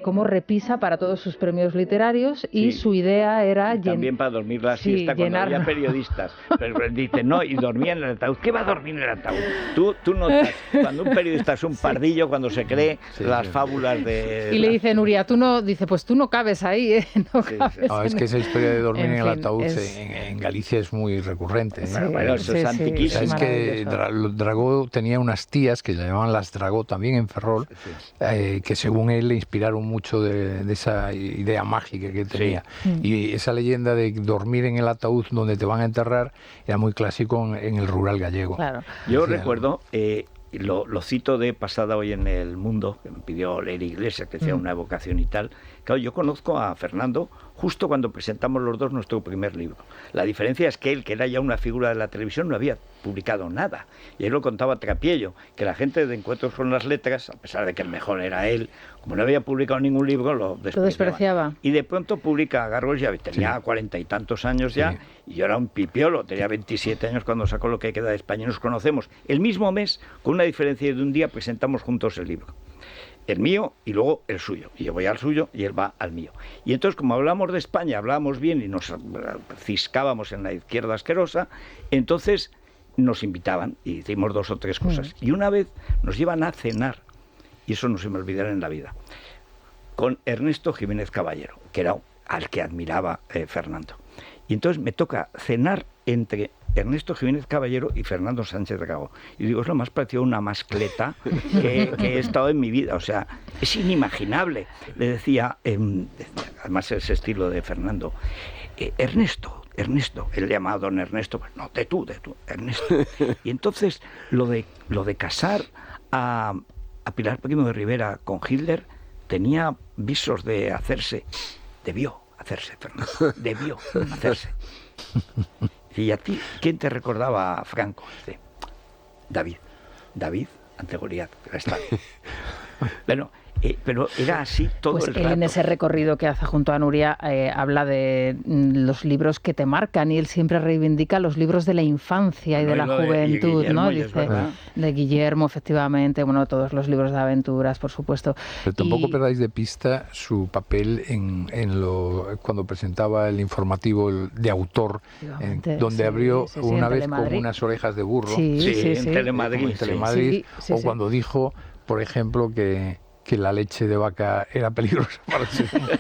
[SPEAKER 2] como repisa para todos sus premios literarios y su idea era
[SPEAKER 1] También para dormir la siesta cuando
[SPEAKER 2] llenar-
[SPEAKER 1] había periodistas. Pero él dice, no, y dormía en el ataúd. ¿Qué va a dormir en el ataúd? Tú notas, cuando un periodista es un pardillo, cuando se cree las fábulas de...
[SPEAKER 2] Y le dice Nuria, pues tú no cabes ahí, ¿eh? No cabes
[SPEAKER 6] No, es
[SPEAKER 2] en
[SPEAKER 6] que esa historia de dormir en el
[SPEAKER 2] fin,
[SPEAKER 6] ataúd
[SPEAKER 2] es-
[SPEAKER 6] en Galicia es muy recurrente.
[SPEAKER 2] Sí,
[SPEAKER 1] Bueno, eso es antiquísimo.
[SPEAKER 6] Es que Dragó tenía unas tías que le llamaban las Dragó, también en Ferrol, que según él le inspiraron mucho de esa idea mágica que tenía. Y esa leyenda de dormir en el ataúd donde te van a enterrar era muy clásico en el rural gallego.
[SPEAKER 2] Claro.
[SPEAKER 1] Yo
[SPEAKER 6] Decía,
[SPEAKER 1] recuerdo, lo cito de pasada hoy en El Mundo, que me pidió leer Iglesias, que hacía una evocación y tal. Claro, yo conozco a Fernando justo cuando presentamos los dos nuestro primer libro. La diferencia es que él, que era ya una figura de la televisión, no había publicado nada. Y él lo contaba a trapiello, que la gente de Encuentros con las Letras, a pesar de que el mejor era él, como no había publicado ningún libro, lo
[SPEAKER 2] despreciaba.
[SPEAKER 1] Y de pronto publica Gargos, ya tenía 40 y tantos años ya, y yo era un pipiolo, tenía 27 años cuando sacó Lo que queda de España. Y nos conocemos el mismo mes, con una diferencia de un día, presentamos juntos el libro. El mío y luego el suyo. Y yo voy al suyo y él va al mío. Y entonces, como hablamos de España, hablábamos bien y nos ciscábamos en la izquierda asquerosa, entonces nos invitaban y hicimos 2 o 3 cosas. Y una vez nos llevan a cenar, y eso no se me olvidará en la vida, con Ernesto Jiménez Caballero, que era al que admiraba Fernando. Y entonces me toca cenar entre Ernesto Jiménez Caballero y Fernando Sánchez Dragó. Y digo, es lo más parecido a una mascleta que he estado en mi vida. O sea, es inimaginable. Le decía, además ese estilo de Fernando, Ernesto, él le llamaba don Ernesto, pues no, de tú, Ernesto. Y entonces lo de casar a Pilar Primo de Rivera con Hitler tenía visos de hacerse. Debió hacerse, Fernando, debió hacerse. Y a ti, ¿quién te recordaba a Franco? Dice, David ante Goliat, está bien. Bueno, pero era así todo
[SPEAKER 2] pues
[SPEAKER 1] el
[SPEAKER 2] él
[SPEAKER 1] rato.
[SPEAKER 2] en ese recorrido que hace junto a Nuria habla de los libros que te marcan y él siempre reivindica los libros de la infancia y de la juventud, ¿no? Dice de Guillermo, efectivamente, bueno, todos los libros de aventuras, por supuesto.
[SPEAKER 6] Pero tampoco perdáis de pista su papel cuando presentaba el informativo de autor, donde abrió una vez con unas orejas de burro.
[SPEAKER 1] En Telemadrid.
[SPEAKER 6] O cuando dijo, por ejemplo, que que la leche de vaca era peligrosa para el ser humano.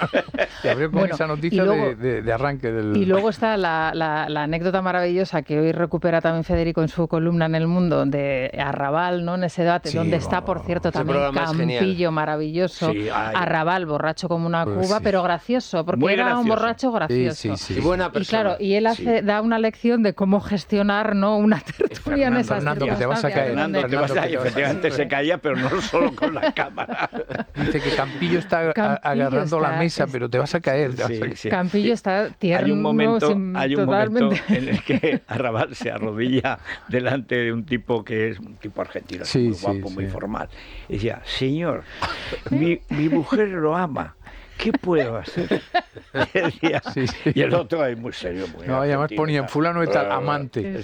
[SPEAKER 6] Y abrió con esa noticia luego, de arranque del...
[SPEAKER 2] Y luego está la anécdota maravillosa que hoy recupera también Federico en su columna en El Mundo, de Arrabal, ¿no? En ese debate, donde está, por cierto, también Campillo, maravilloso. Sí, Arrabal, borracho como una cuba, pero gracioso, porque muy era gracioso. Un borracho gracioso.
[SPEAKER 5] Y buena persona.
[SPEAKER 2] Y claro, y él da una lección de cómo gestionar, ¿no?, una tertulia en esas
[SPEAKER 6] Fernando, que te vas a caer.
[SPEAKER 1] Efectivamente se caía, pero no solo con la cámara.
[SPEAKER 6] Dice que Campillo está agarrando la mesa, pero te vas a caer.
[SPEAKER 2] Campillo está tierno.
[SPEAKER 1] Hay un momento en el que Arrabal se arrodilla delante de un tipo que es un tipo argentino, muy guapo, muy formal. Y decía: señor, mi mujer lo ama. ¿Qué puedo hacer? Y el otro ahí muy serio. Muy
[SPEAKER 6] además ponía fulano de tal, amante.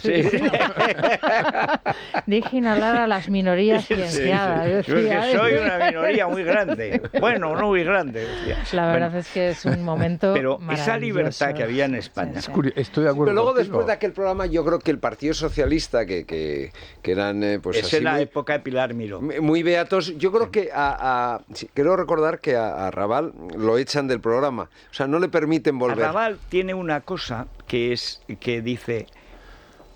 [SPEAKER 2] Dejen hablar a las minorías silenciadas.
[SPEAKER 1] Porque soy una minoría muy grande. Bueno, no muy grande.
[SPEAKER 2] La verdad es que es un momento
[SPEAKER 1] pero esa libertad que había en España.
[SPEAKER 6] Estoy de acuerdo.
[SPEAKER 5] Pero luego, después de aquel programa, yo creo que el Partido Socialista, que eran pues
[SPEAKER 1] es
[SPEAKER 5] así,
[SPEAKER 1] la época de Pilar Miró.
[SPEAKER 5] Muy beatos. Yo creo que quiero recordar que a Arrabal lo echan del programa. O sea, no le permiten volver.
[SPEAKER 1] Arrabal tiene una cosa que dice,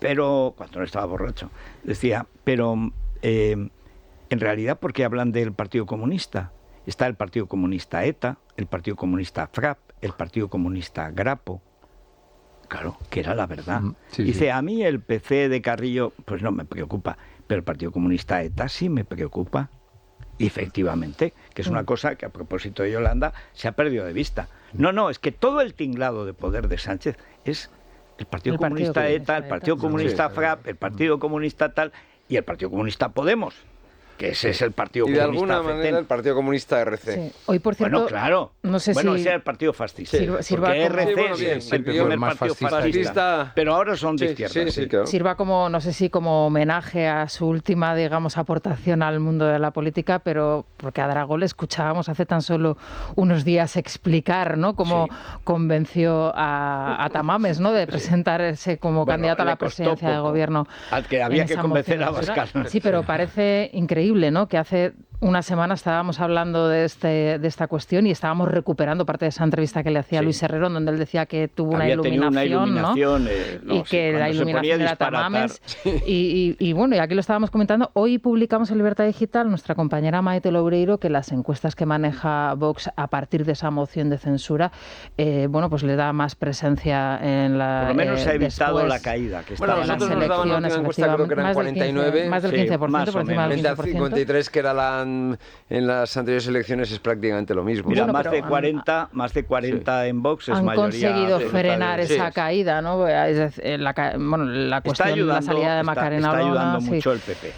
[SPEAKER 1] pero cuando no estaba borracho, decía, pero en realidad, ¿por qué hablan del Partido Comunista? Está el Partido Comunista ETA, el Partido Comunista FRAP, el Partido Comunista Grapo. Claro, que era la verdad. Dice, a mí el PC de Carrillo, pues no me preocupa, pero el Partido Comunista ETA sí me preocupa. Y efectivamente, que es una cosa que a propósito de Yolanda se ha perdido de vista. No, es que todo el tinglado de poder de Sánchez es el Partido Comunista ETA, el Partido Comunista FRAP, el Partido Comunista tal y el Partido Comunista Podemos, que ese es el Partido Comunista.
[SPEAKER 5] Y de alguna manera el Partido Comunista RC.
[SPEAKER 2] Sí. Hoy, por cierto,
[SPEAKER 1] bueno, claro.
[SPEAKER 2] No sé
[SPEAKER 1] ese era el Partido Fascista. Porque RC es el primer partido fascista. Pero ahora son de izquierda.
[SPEAKER 5] Claro.
[SPEAKER 2] Sirva como, no sé si como homenaje a su última, digamos, aportación al mundo de la política, pero porque a Dragó le escuchábamos hace tan solo unos días explicar, ¿no?, cómo convenció a Tamames, ¿no?, de presentarse como candidato a la presidencia del gobierno.
[SPEAKER 1] Al que había que convencer a Abascal.
[SPEAKER 2] Sí, pero parece increíble, ¿no?, que hace una semana estábamos hablando de esta cuestión y estábamos recuperando parte de esa entrevista que le hacía Luis Herrero, donde él decía que tuvo una iluminación, ¿no? Y que la iluminación era Tamames. Y bueno, y aquí lo estábamos comentando. Hoy publicamos en Libertad Digital, nuestra compañera Maite Loureiro, que las encuestas que maneja Vox a partir de esa moción de censura, bueno, pues le da más presencia en la...
[SPEAKER 1] Por lo menos se ha evitado la caída. Que
[SPEAKER 5] bueno, nosotros nos daban una encuesta, creo que eran 49.
[SPEAKER 2] Más del 15%, por encima del 15%.
[SPEAKER 5] 53, que era en las anteriores elecciones, es prácticamente lo mismo.
[SPEAKER 1] Mira, más de 40 en Vox es
[SPEAKER 2] han
[SPEAKER 1] mayoría.
[SPEAKER 2] Han conseguido frenar esa caída, ¿no? Es decir, la cuestión de la salida de Macarena
[SPEAKER 1] está ayudando mucho el PP.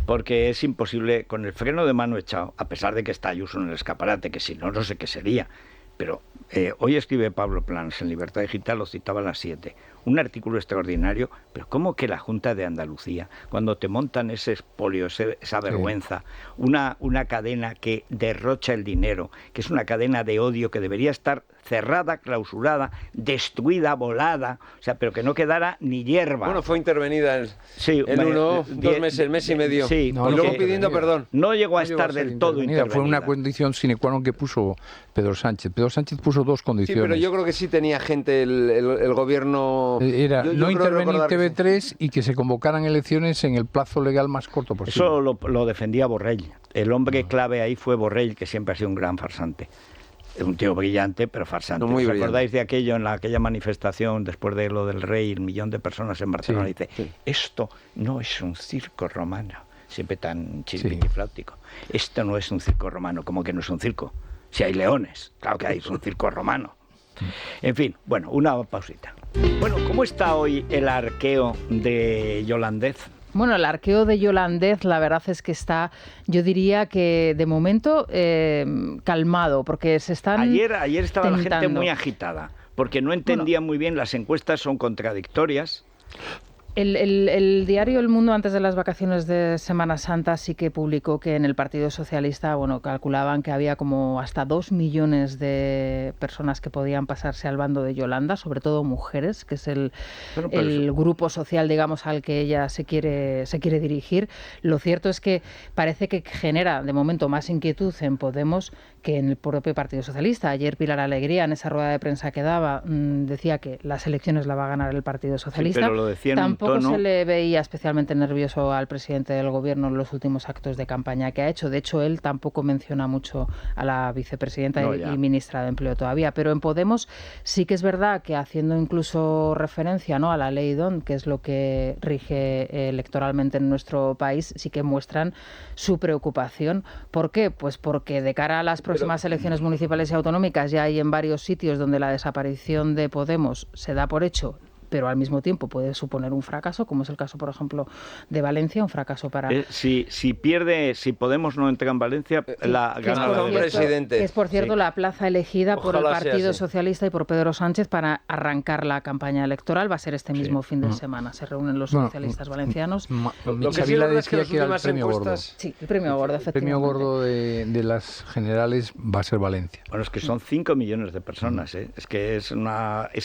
[SPEAKER 1] Porque es imposible, con el freno de mano echado, a pesar de que está Ayuso en el escaparate, que si no, no sé qué sería. Pero hoy escribe Pablo Plans en Libertad Digital, lo citaba a las 7. Un artículo extraordinario, pero ¿cómo que la Junta de Andalucía, cuando te montan ese expolio, esa vergüenza, una cadena que derrocha el dinero, que es una cadena de odio que debería estar cerrada, clausurada, destruida, volada, o sea, pero que no quedara ni hierba?
[SPEAKER 5] Bueno, fue intervenida en 2 meses, mes y medio.
[SPEAKER 1] Sí,
[SPEAKER 5] y luego pidiendo perdón.
[SPEAKER 1] No llegó a estar del todo intervenida.
[SPEAKER 6] Fue una condición sine qua non que puso Pedro Sánchez. Pedro Sánchez puso 2 condiciones.
[SPEAKER 5] Sí, pero yo creo que sí tenía gente el gobierno...
[SPEAKER 6] Era no intervenir TV3 y que se convocaran elecciones en el plazo legal más corto posible.
[SPEAKER 1] Eso lo defendía Borrell. El hombre clave ahí fue Borrell, que siempre ha sido un gran farsante. Un tío brillante, pero farsante. ¿Os acordáis de aquello, en aquella manifestación, después de lo del rey, 1 millón de personas en Barcelona? Dice, esto no es un circo romano. Siempre tan chispifláutico. Esto no es un circo romano. ¿Cómo que no es un circo? Si hay leones, claro que hay, es un circo romano. En fin, bueno, una pausita. Bueno, ¿cómo está hoy el arqueo de Yolandez?
[SPEAKER 2] Bueno, el arqueo de Yolandez, la verdad es que está, yo diría que de momento calmado, porque se están
[SPEAKER 1] Ayer estaba la gente muy agitada, porque no entendía muy bien, las encuestas son contradictorias.
[SPEAKER 2] El diario El Mundo, antes de las vacaciones de Semana Santa, sí que publicó que en el Partido Socialista, calculaban que había como hasta 2 millones de personas que podían pasarse al bando de Yolanda, sobre todo mujeres, que es el grupo social, digamos, al que ella se quiere dirigir. Lo cierto es que parece que genera, de momento, más inquietud en Podemos que en el propio Partido Socialista. Ayer Pilar Alegría, en esa rueda de prensa que daba, decía que las elecciones la va a ganar el Partido Socialista.
[SPEAKER 1] Sí, pero lo decía en
[SPEAKER 2] Tampoco se le veía especialmente nervioso al presidente del Gobierno en los últimos actos de campaña que ha hecho. De hecho, él tampoco menciona mucho a la vicepresidenta y ministra de Empleo todavía. Pero en Podemos sí que es verdad que, haciendo incluso referencia, ¿no?, a la ley DON, que es lo que rige electoralmente en nuestro país, sí que muestran su preocupación. ¿Por qué? Pues porque de cara a las próximas elecciones municipales y autonómicas ya hay en varios sitios donde la desaparición de Podemos se da por hecho, pero al mismo tiempo puede suponer un fracaso, como es el caso, por ejemplo, de Valencia, un fracaso para...
[SPEAKER 1] Si Podemos no entra en Valencia, la gana la
[SPEAKER 5] presidente.
[SPEAKER 2] Es, por cierto, la plaza elegida por el Partido Socialista y por Pedro Sánchez para arrancar la campaña electoral. Va a ser este mismo fin de semana. Se reúnen los socialistas valencianos.
[SPEAKER 6] Lo que sí decía que era el premio gordo.
[SPEAKER 2] Sí, el premio gordo, efectivamente.
[SPEAKER 6] El premio gordo de las generales va a ser Valencia.
[SPEAKER 1] Bueno, es que son 5 millones de personas, ¿eh? Es que es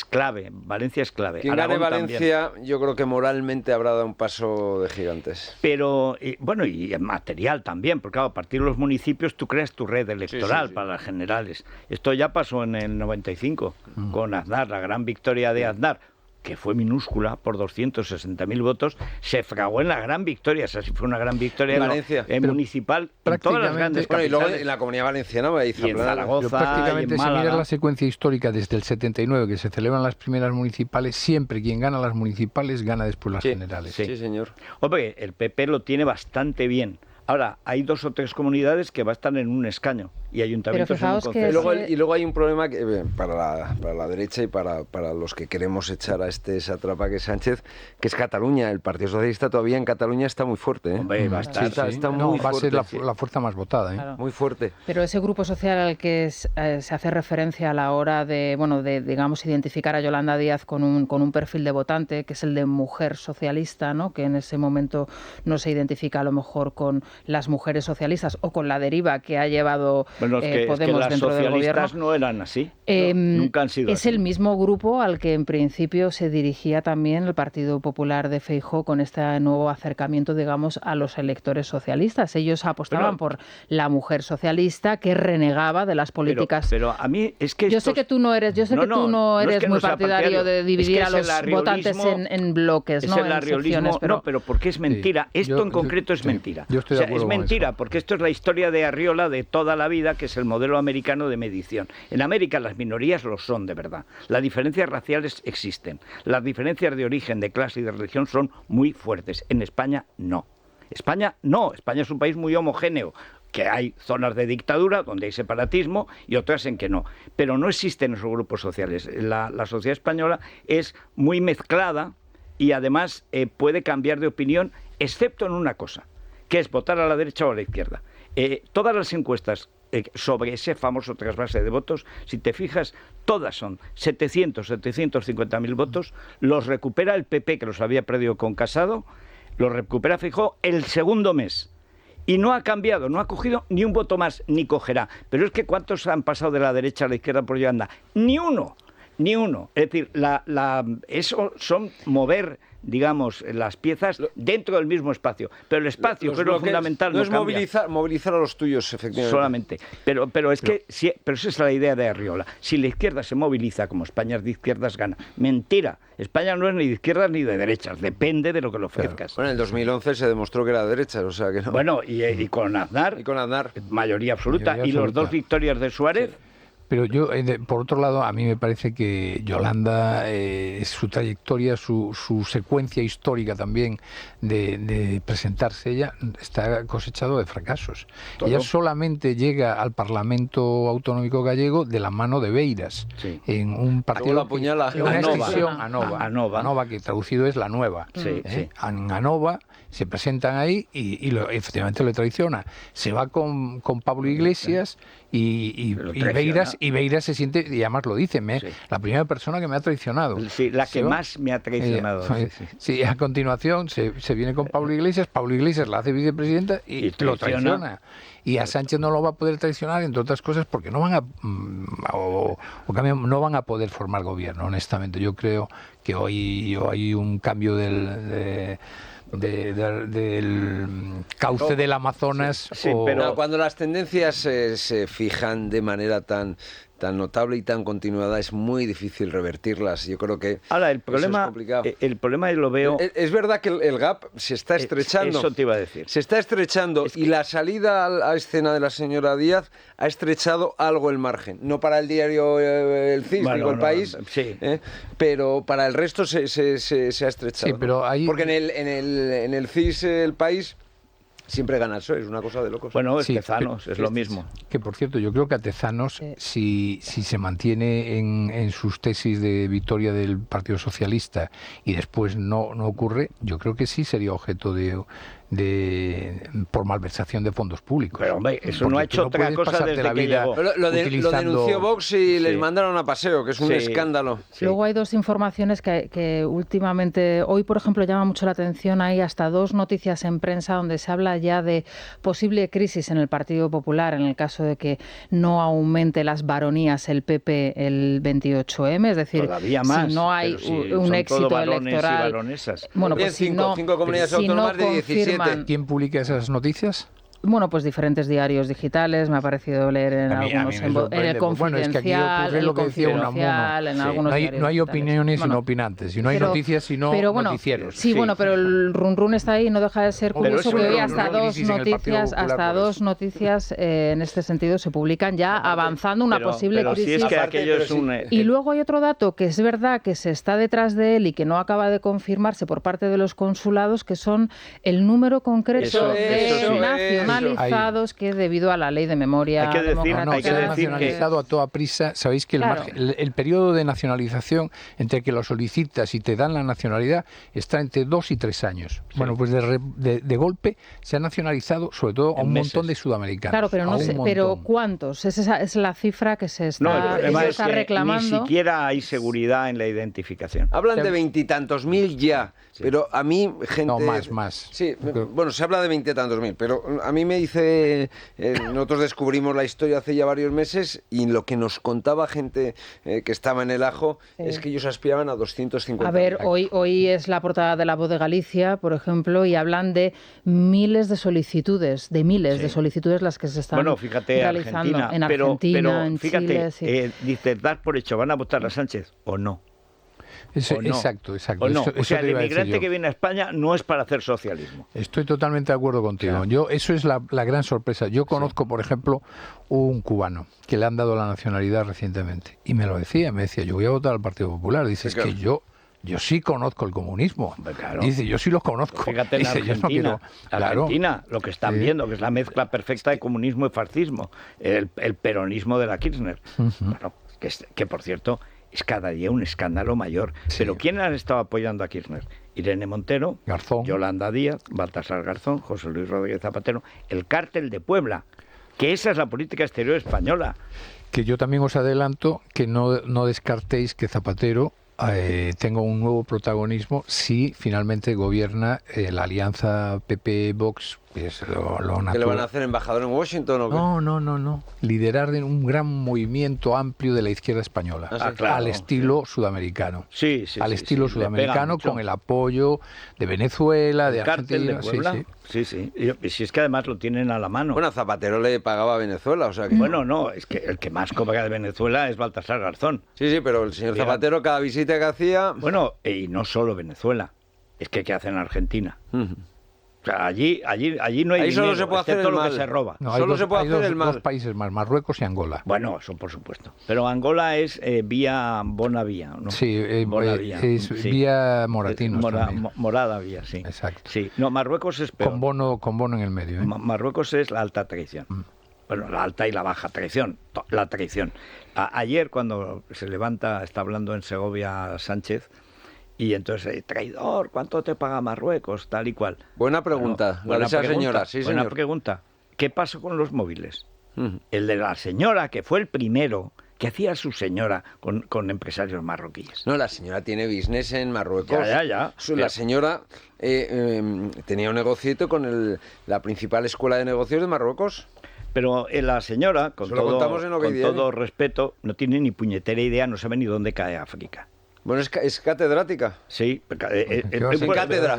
[SPEAKER 1] clave. Valencia es clave.
[SPEAKER 5] Quien gane Valencia, también. Yo creo que moralmente habrá dado un paso de gigantes.
[SPEAKER 1] Pero, y en material también, porque claro, a partir de los municipios tú creas tu red electoral para las generales. Esto ya pasó en el 95 con Aznar, la gran victoria de Aznar, que fue minúscula por 260.000 votos, se fragó en la gran victoria. Esa sí fue una gran victoria en Valencia, municipal, en todas las grandes capitales.
[SPEAKER 5] Y luego en la Comunidad Valenciana,
[SPEAKER 1] y en Zaragoza,
[SPEAKER 6] prácticamente,
[SPEAKER 1] y en
[SPEAKER 6] si miras la secuencia histórica desde el 79, que se celebran las primeras municipales, siempre quien gana las municipales gana después las generales.
[SPEAKER 5] Sí, señor.
[SPEAKER 1] Hombre, el PP lo tiene bastante bien. Ahora, hay 2 o 3 comunidades que va a estar en un escaño y ayuntamientos en un concejo.
[SPEAKER 5] Y luego hay un problema que, para la derecha y para los que queremos echar a este sátrapa que es Sánchez, que es Cataluña. El Partido Socialista todavía en Cataluña está muy fuerte.
[SPEAKER 1] Hombre, va a estar,
[SPEAKER 5] está muy fuerte.
[SPEAKER 6] Va a ser la fuerza más votada.
[SPEAKER 2] Claro.
[SPEAKER 5] Muy fuerte.
[SPEAKER 2] Pero ese grupo social al que se hace referencia a la hora de digamos, identificar a Yolanda Díaz con un perfil de votante, que es el de mujer socialista, ¿no?, que en ese momento no se identifica a lo mejor con las mujeres socialistas o con la deriva que ha llevado Podemos dentro del gobierno.
[SPEAKER 1] Las socialistas no eran así, nunca han sido
[SPEAKER 2] es
[SPEAKER 1] así.
[SPEAKER 2] el mismo grupo al que en principio se dirigía también el Partido Popular de Feijóo con este nuevo acercamiento, digamos, a los electores socialistas. Ellos apostaban por la mujer socialista que renegaba de las políticas.
[SPEAKER 1] Pero a mí es que
[SPEAKER 2] yo sé que tú no eres muy partidario de dividir a los votantes en bloques,
[SPEAKER 1] ¿no? El arriolismo, pero porque es mentira. Esto en concreto es mentira.
[SPEAKER 6] Yo estoy de acuerdo.
[SPEAKER 1] Es mentira, porque esto es la historia de Arriola de toda la vida, que es el modelo americano de medición. En América las minorías lo son de verdad. Las diferencias raciales existen. Las diferencias de origen, de clase y de religión son muy fuertes. En España no. España es un país muy homogéneo, que hay zonas de dictadura donde hay separatismo y otras en que no. Pero no existen esos grupos sociales. La sociedad española es muy mezclada y además puede cambiar de opinión, excepto en una cosa, que es votar a la derecha o a la izquierda. Todas las encuestas sobre ese famoso trasvase de votos, si te fijas, todas son 750.000 votos, los recupera el PP, que los había perdido con Casado, los recupera Feijóo el segundo mes. Y no ha cambiado, no ha cogido ni un voto más, ni cogerá. Pero es que ¿cuántos han pasado de la derecha a la izquierda por Yolanda? Ni uno. Es decir, eso son mover, digamos, las piezas dentro del mismo espacio. Pero el espacio, que es lo fundamental,
[SPEAKER 5] no es movilizar a los tuyos, efectivamente.
[SPEAKER 1] Solamente. Pero esa es la idea de Arriola. Si la izquierda se moviliza, como España es de izquierdas, gana. Mentira. España no es ni de izquierdas ni de derechas. Depende de lo que le ofrezcas.
[SPEAKER 5] Bueno, en el 2011 se demostró que era de derechas, o sea que no.
[SPEAKER 1] Bueno, y con Aznar. Mayoría absoluta. Y los 2 victorias de Suárez.
[SPEAKER 6] Sí. Pero yo, por otro lado, a mí me parece que Yolanda, su trayectoria, su secuencia histórica también de presentarse, ella está cosechado de fracasos. ¿Todo? Ella solamente llega al Parlamento Autonómico Gallego de la mano de Beiras, en un partido, en una extensión, Anova, que traducido es la nueva. En Anova se presentan ahí y efectivamente lo traiciona. Se va con Pablo Iglesias y Beiras Y Beira se siente, y además lo dice, la primera persona que me ha traicionado.
[SPEAKER 1] Sí, la que más me ha traicionado.
[SPEAKER 6] Sí, a continuación se viene con Pablo Iglesias la hace vicepresidenta y lo traiciona. Y a Sánchez no lo va a poder traicionar, entre otras cosas, porque no van no van a poder formar gobierno, honestamente. Yo creo que hoy hay un cambio del cauce del Amazonas.
[SPEAKER 5] Sí, pero cuando las tendencias se fijan de manera tan notable y tan continuada, es muy difícil revertirlas. Yo creo que
[SPEAKER 1] ahora el problema lo veo.
[SPEAKER 5] Es verdad que el gap se está estrechando.
[SPEAKER 1] Eso te iba a decir.
[SPEAKER 5] Se está estrechando y la salida a escena de la señora Díaz ha estrechado algo el margen. No para el diario El CIS, El País, pero para el resto se ha estrechado.
[SPEAKER 6] Sí, pero
[SPEAKER 5] porque en el CIS El País siempre gana el PSOE, es una cosa de locos.
[SPEAKER 1] Bueno, Tezanos es lo mismo.
[SPEAKER 6] Que por cierto, yo creo que a Tezanos, si se mantiene en sus tesis de victoria del Partido Socialista y después no ocurre, yo creo que sí sería objeto por malversación de fondos públicos.
[SPEAKER 1] Pero hombre, eso no ha hecho otra cosa desde
[SPEAKER 6] la vida.
[SPEAKER 5] Lo denunció Vox y les mandaron a paseo, que es un escándalo.
[SPEAKER 2] Luego hay dos informaciones que últimamente, hoy por ejemplo llama mucho la atención, hay hasta 2 noticias en prensa donde se habla ya de posible crisis en el Partido Popular en el caso de que no aumente las baronías el PP el 28M, es decir, si no hay un éxito electoral.
[SPEAKER 5] Bueno, pues cinco comunidades autónomas de 17.
[SPEAKER 6] ¿Quién publica esas noticias?
[SPEAKER 2] Bueno, pues diferentes diarios digitales, me ha parecido leer en algunos, en el Confidencial,
[SPEAKER 6] bueno, es que aquí ocurre lo que decía Unamuno.
[SPEAKER 2] En algunos
[SPEAKER 6] no hay opiniones sino opinantes, y no hay noticias sino noticieros.
[SPEAKER 2] Sí, bueno, pero el run está ahí, no deja de ser curioso que hoy hasta dos noticias en este sentido se publican ya avanzando una posible crisis.
[SPEAKER 1] Si es que aquello es
[SPEAKER 2] y luego hay otro dato que es verdad que se está detrás de él y que no acaba de confirmarse por parte de los consulados, que son el número concreto de nacionalizados que debido a la ley de memoria democrática
[SPEAKER 6] se ha nacionalizado a toda prisa. Sabéis que el periodo de nacionalización entre que lo solicitas y te dan la nacionalidad está entre 2 y 3 años. Sí. Bueno, pues de golpe se ha nacionalizado sobre todo a un montón de sudamericanos.
[SPEAKER 2] Claro, pero no sé, pero ¿cuántos? Esa es la cifra que se está reclamando.
[SPEAKER 1] Ni siquiera hay seguridad en la identificación.
[SPEAKER 5] Hablan de 20 y tantos mil ya, pero a mí gente...
[SPEAKER 6] No, más.
[SPEAKER 5] Sí, bueno, se habla de 20 y tantos mil, pero a mí me dice... nosotros descubrimos la historia hace ya varios meses y lo que nos contaba gente que estaba en el ajo es que ellos aspiraban a 250.
[SPEAKER 2] A ver, hoy es la portada de La Voz de Galicia, por ejemplo, y hablan de miles de solicitudes, de solicitudes las que se están realizando en Argentina, en
[SPEAKER 1] fíjate,
[SPEAKER 2] Chile.
[SPEAKER 1] Dice, dar por hecho, ¿van a votar a Sánchez o no?
[SPEAKER 6] Exacto.
[SPEAKER 1] ¿O no? O sea, el inmigrante que viene a España no es para hacer socialismo.
[SPEAKER 6] Estoy totalmente de acuerdo contigo. Eso es la gran sorpresa. Yo conozco, por ejemplo, un cubano que le han dado la nacionalidad recientemente. Y me decía, yo voy a votar al Partido Popular. Dice, es que yo sí conozco el comunismo.
[SPEAKER 1] Claro.
[SPEAKER 6] Dice, yo sí los conozco.
[SPEAKER 1] Fíjate en Argentina. Argentina, lo que están viendo, que es la mezcla perfecta de comunismo y fascismo. El peronismo de la Kirchner. Bueno, que por cierto... es cada día un escándalo mayor. Sí. Pero ¿quién han estado apoyando a Kirchner? Irene Montero,
[SPEAKER 6] Garzón,
[SPEAKER 1] Yolanda Díaz, Baltasar Garzón, José Luis Rodríguez Zapatero, el Cártel de Puebla, que esa es la política exterior española.
[SPEAKER 6] Que yo también os adelanto que no descartéis que Zapatero tenga un nuevo protagonismo si finalmente gobierna la alianza PP-Vox. Es lo natural.
[SPEAKER 5] ¿Que le van a hacer embajador en Washington o qué?
[SPEAKER 6] No. Liderar un gran movimiento amplio de la izquierda española, al estilo sudamericano.
[SPEAKER 1] Sí,
[SPEAKER 6] al estilo sudamericano, con el apoyo de Venezuela, de Argentina.
[SPEAKER 1] De Puebla. Sí. Y si es que además lo tienen a la mano.
[SPEAKER 5] Bueno, Zapatero le pagaba a Venezuela, o sea que...
[SPEAKER 1] Bueno, no, es que el que más cobra de Venezuela es Baltasar Garzón.
[SPEAKER 5] Sí, pero el señor Zapatero, cada visita que hacía...
[SPEAKER 1] Bueno, y no solo Venezuela, es que ¿qué hacen en Argentina? O sea, allí no hay
[SPEAKER 5] ahí
[SPEAKER 1] dinero,
[SPEAKER 5] solo se puede hacer el
[SPEAKER 1] lo
[SPEAKER 5] mal.
[SPEAKER 1] Que se roba.
[SPEAKER 6] No, solo se puede hacer el mal. 2 países más, Marruecos y Angola.
[SPEAKER 1] Bueno, eso por supuesto. Pero Angola es vía Bonavía, ¿no?
[SPEAKER 6] Sí, vía Moratinos
[SPEAKER 1] Morada vía, sí.
[SPEAKER 6] Exacto.
[SPEAKER 1] Sí. No, Marruecos es peor.
[SPEAKER 6] Con bono en el medio.
[SPEAKER 1] Marruecos es la alta traición. Bueno, la alta y la baja traición. La traición. Ayer cuando se levanta, está hablando en Segovia Sánchez... Y entonces, traidor, ¿cuánto te paga Marruecos? Tal y cual.
[SPEAKER 5] Buena pregunta,
[SPEAKER 1] buena
[SPEAKER 5] señora. Sí,
[SPEAKER 1] buena pregunta. ¿Qué pasó con los móviles? El de la señora, que fue el primero, ¿Qué hacía su señora con empresarios marroquíes?
[SPEAKER 5] No, la señora tiene business en Marruecos.
[SPEAKER 1] Ya.
[SPEAKER 5] La señora tenía un negocito con la principal escuela de negocios de Marruecos.
[SPEAKER 1] Pero la señora, con todo respeto, no tiene ni puñetera idea, no sabe ni dónde cae África.
[SPEAKER 5] Bueno, es catedrática.
[SPEAKER 1] Sí,
[SPEAKER 5] sin cátedra.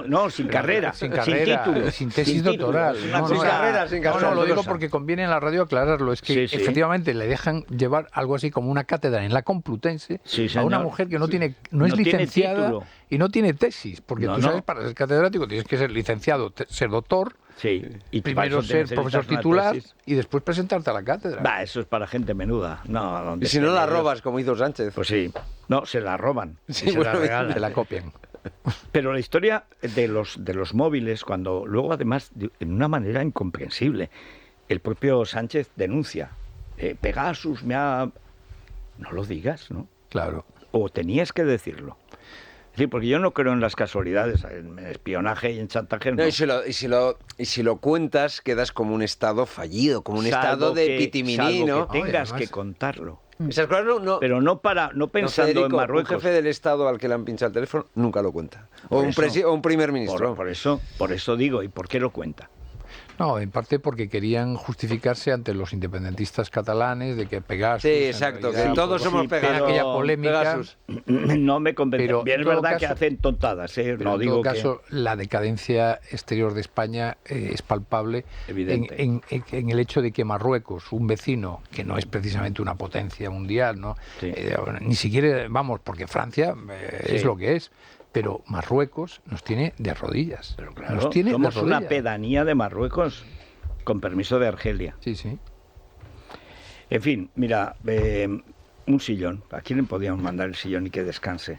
[SPEAKER 1] No, sin carrera, sin título.
[SPEAKER 6] Sin tesis doctoral.
[SPEAKER 5] Sin carrera.
[SPEAKER 6] No, lo digo porque conviene en la radio aclararlo. Es que efectivamente le dejan llevar algo así como una cátedra en la Complutense a una mujer que no es licenciada y no tiene tesis. Porque tú sabes, para ser catedrático tienes que ser licenciado, ser doctor.
[SPEAKER 1] Sí,
[SPEAKER 6] y primero ser profesor titular y después presentarte a la cátedra.
[SPEAKER 1] Eso es para gente menuda.
[SPEAKER 5] Y si no la robas, como hizo Sánchez.
[SPEAKER 1] Pues sí. No, se la roban.
[SPEAKER 5] Sí,
[SPEAKER 1] se la regalan.
[SPEAKER 6] Se la copian.
[SPEAKER 1] Pero la historia de los móviles, cuando luego además, de una manera incomprensible, el propio Sánchez denuncia. Pegasus me ha... No lo digas, ¿no?
[SPEAKER 6] Claro.
[SPEAKER 1] O tenías que decirlo. Sí, porque yo no creo en las casualidades, en espionaje y en chantaje. No.
[SPEAKER 5] Y si lo cuentas, quedas como un estado fallido, como un estado de pitiminí, ¿no?
[SPEAKER 1] Que tengas que contarlo.
[SPEAKER 5] Esas cosas
[SPEAKER 1] pero no pensando
[SPEAKER 5] Federico,
[SPEAKER 1] en Marruecos.
[SPEAKER 5] Un jefe del Estado al que le han pinchado el teléfono nunca lo cuenta. O un primer ministro.
[SPEAKER 1] Por eso digo, ¿y por qué lo cuenta?
[SPEAKER 6] No, en parte porque querían justificarse ante los independentistas catalanes de que Pegasus...
[SPEAKER 5] Sí, exacto, que todos somos Pegasus.
[SPEAKER 6] Aquella polémica...
[SPEAKER 1] No me convence.
[SPEAKER 6] Pero
[SPEAKER 1] bien, es verdad que hacen tontadas.
[SPEAKER 6] Pero en todo caso, la decadencia exterior de España es palpable en el hecho de que Marruecos, un vecino que no es precisamente una potencia mundial, ¿no?
[SPEAKER 1] Sí.
[SPEAKER 6] Ni siquiera, porque Francia es lo que es... Pero Marruecos nos tiene de rodillas.
[SPEAKER 1] Pero claro, somos una pedanía de Marruecos, con permiso de Argelia.
[SPEAKER 6] Sí, sí.
[SPEAKER 1] En fin, mira, un sillón. ¿A quién le podíamos mandar el sillón y que descanse?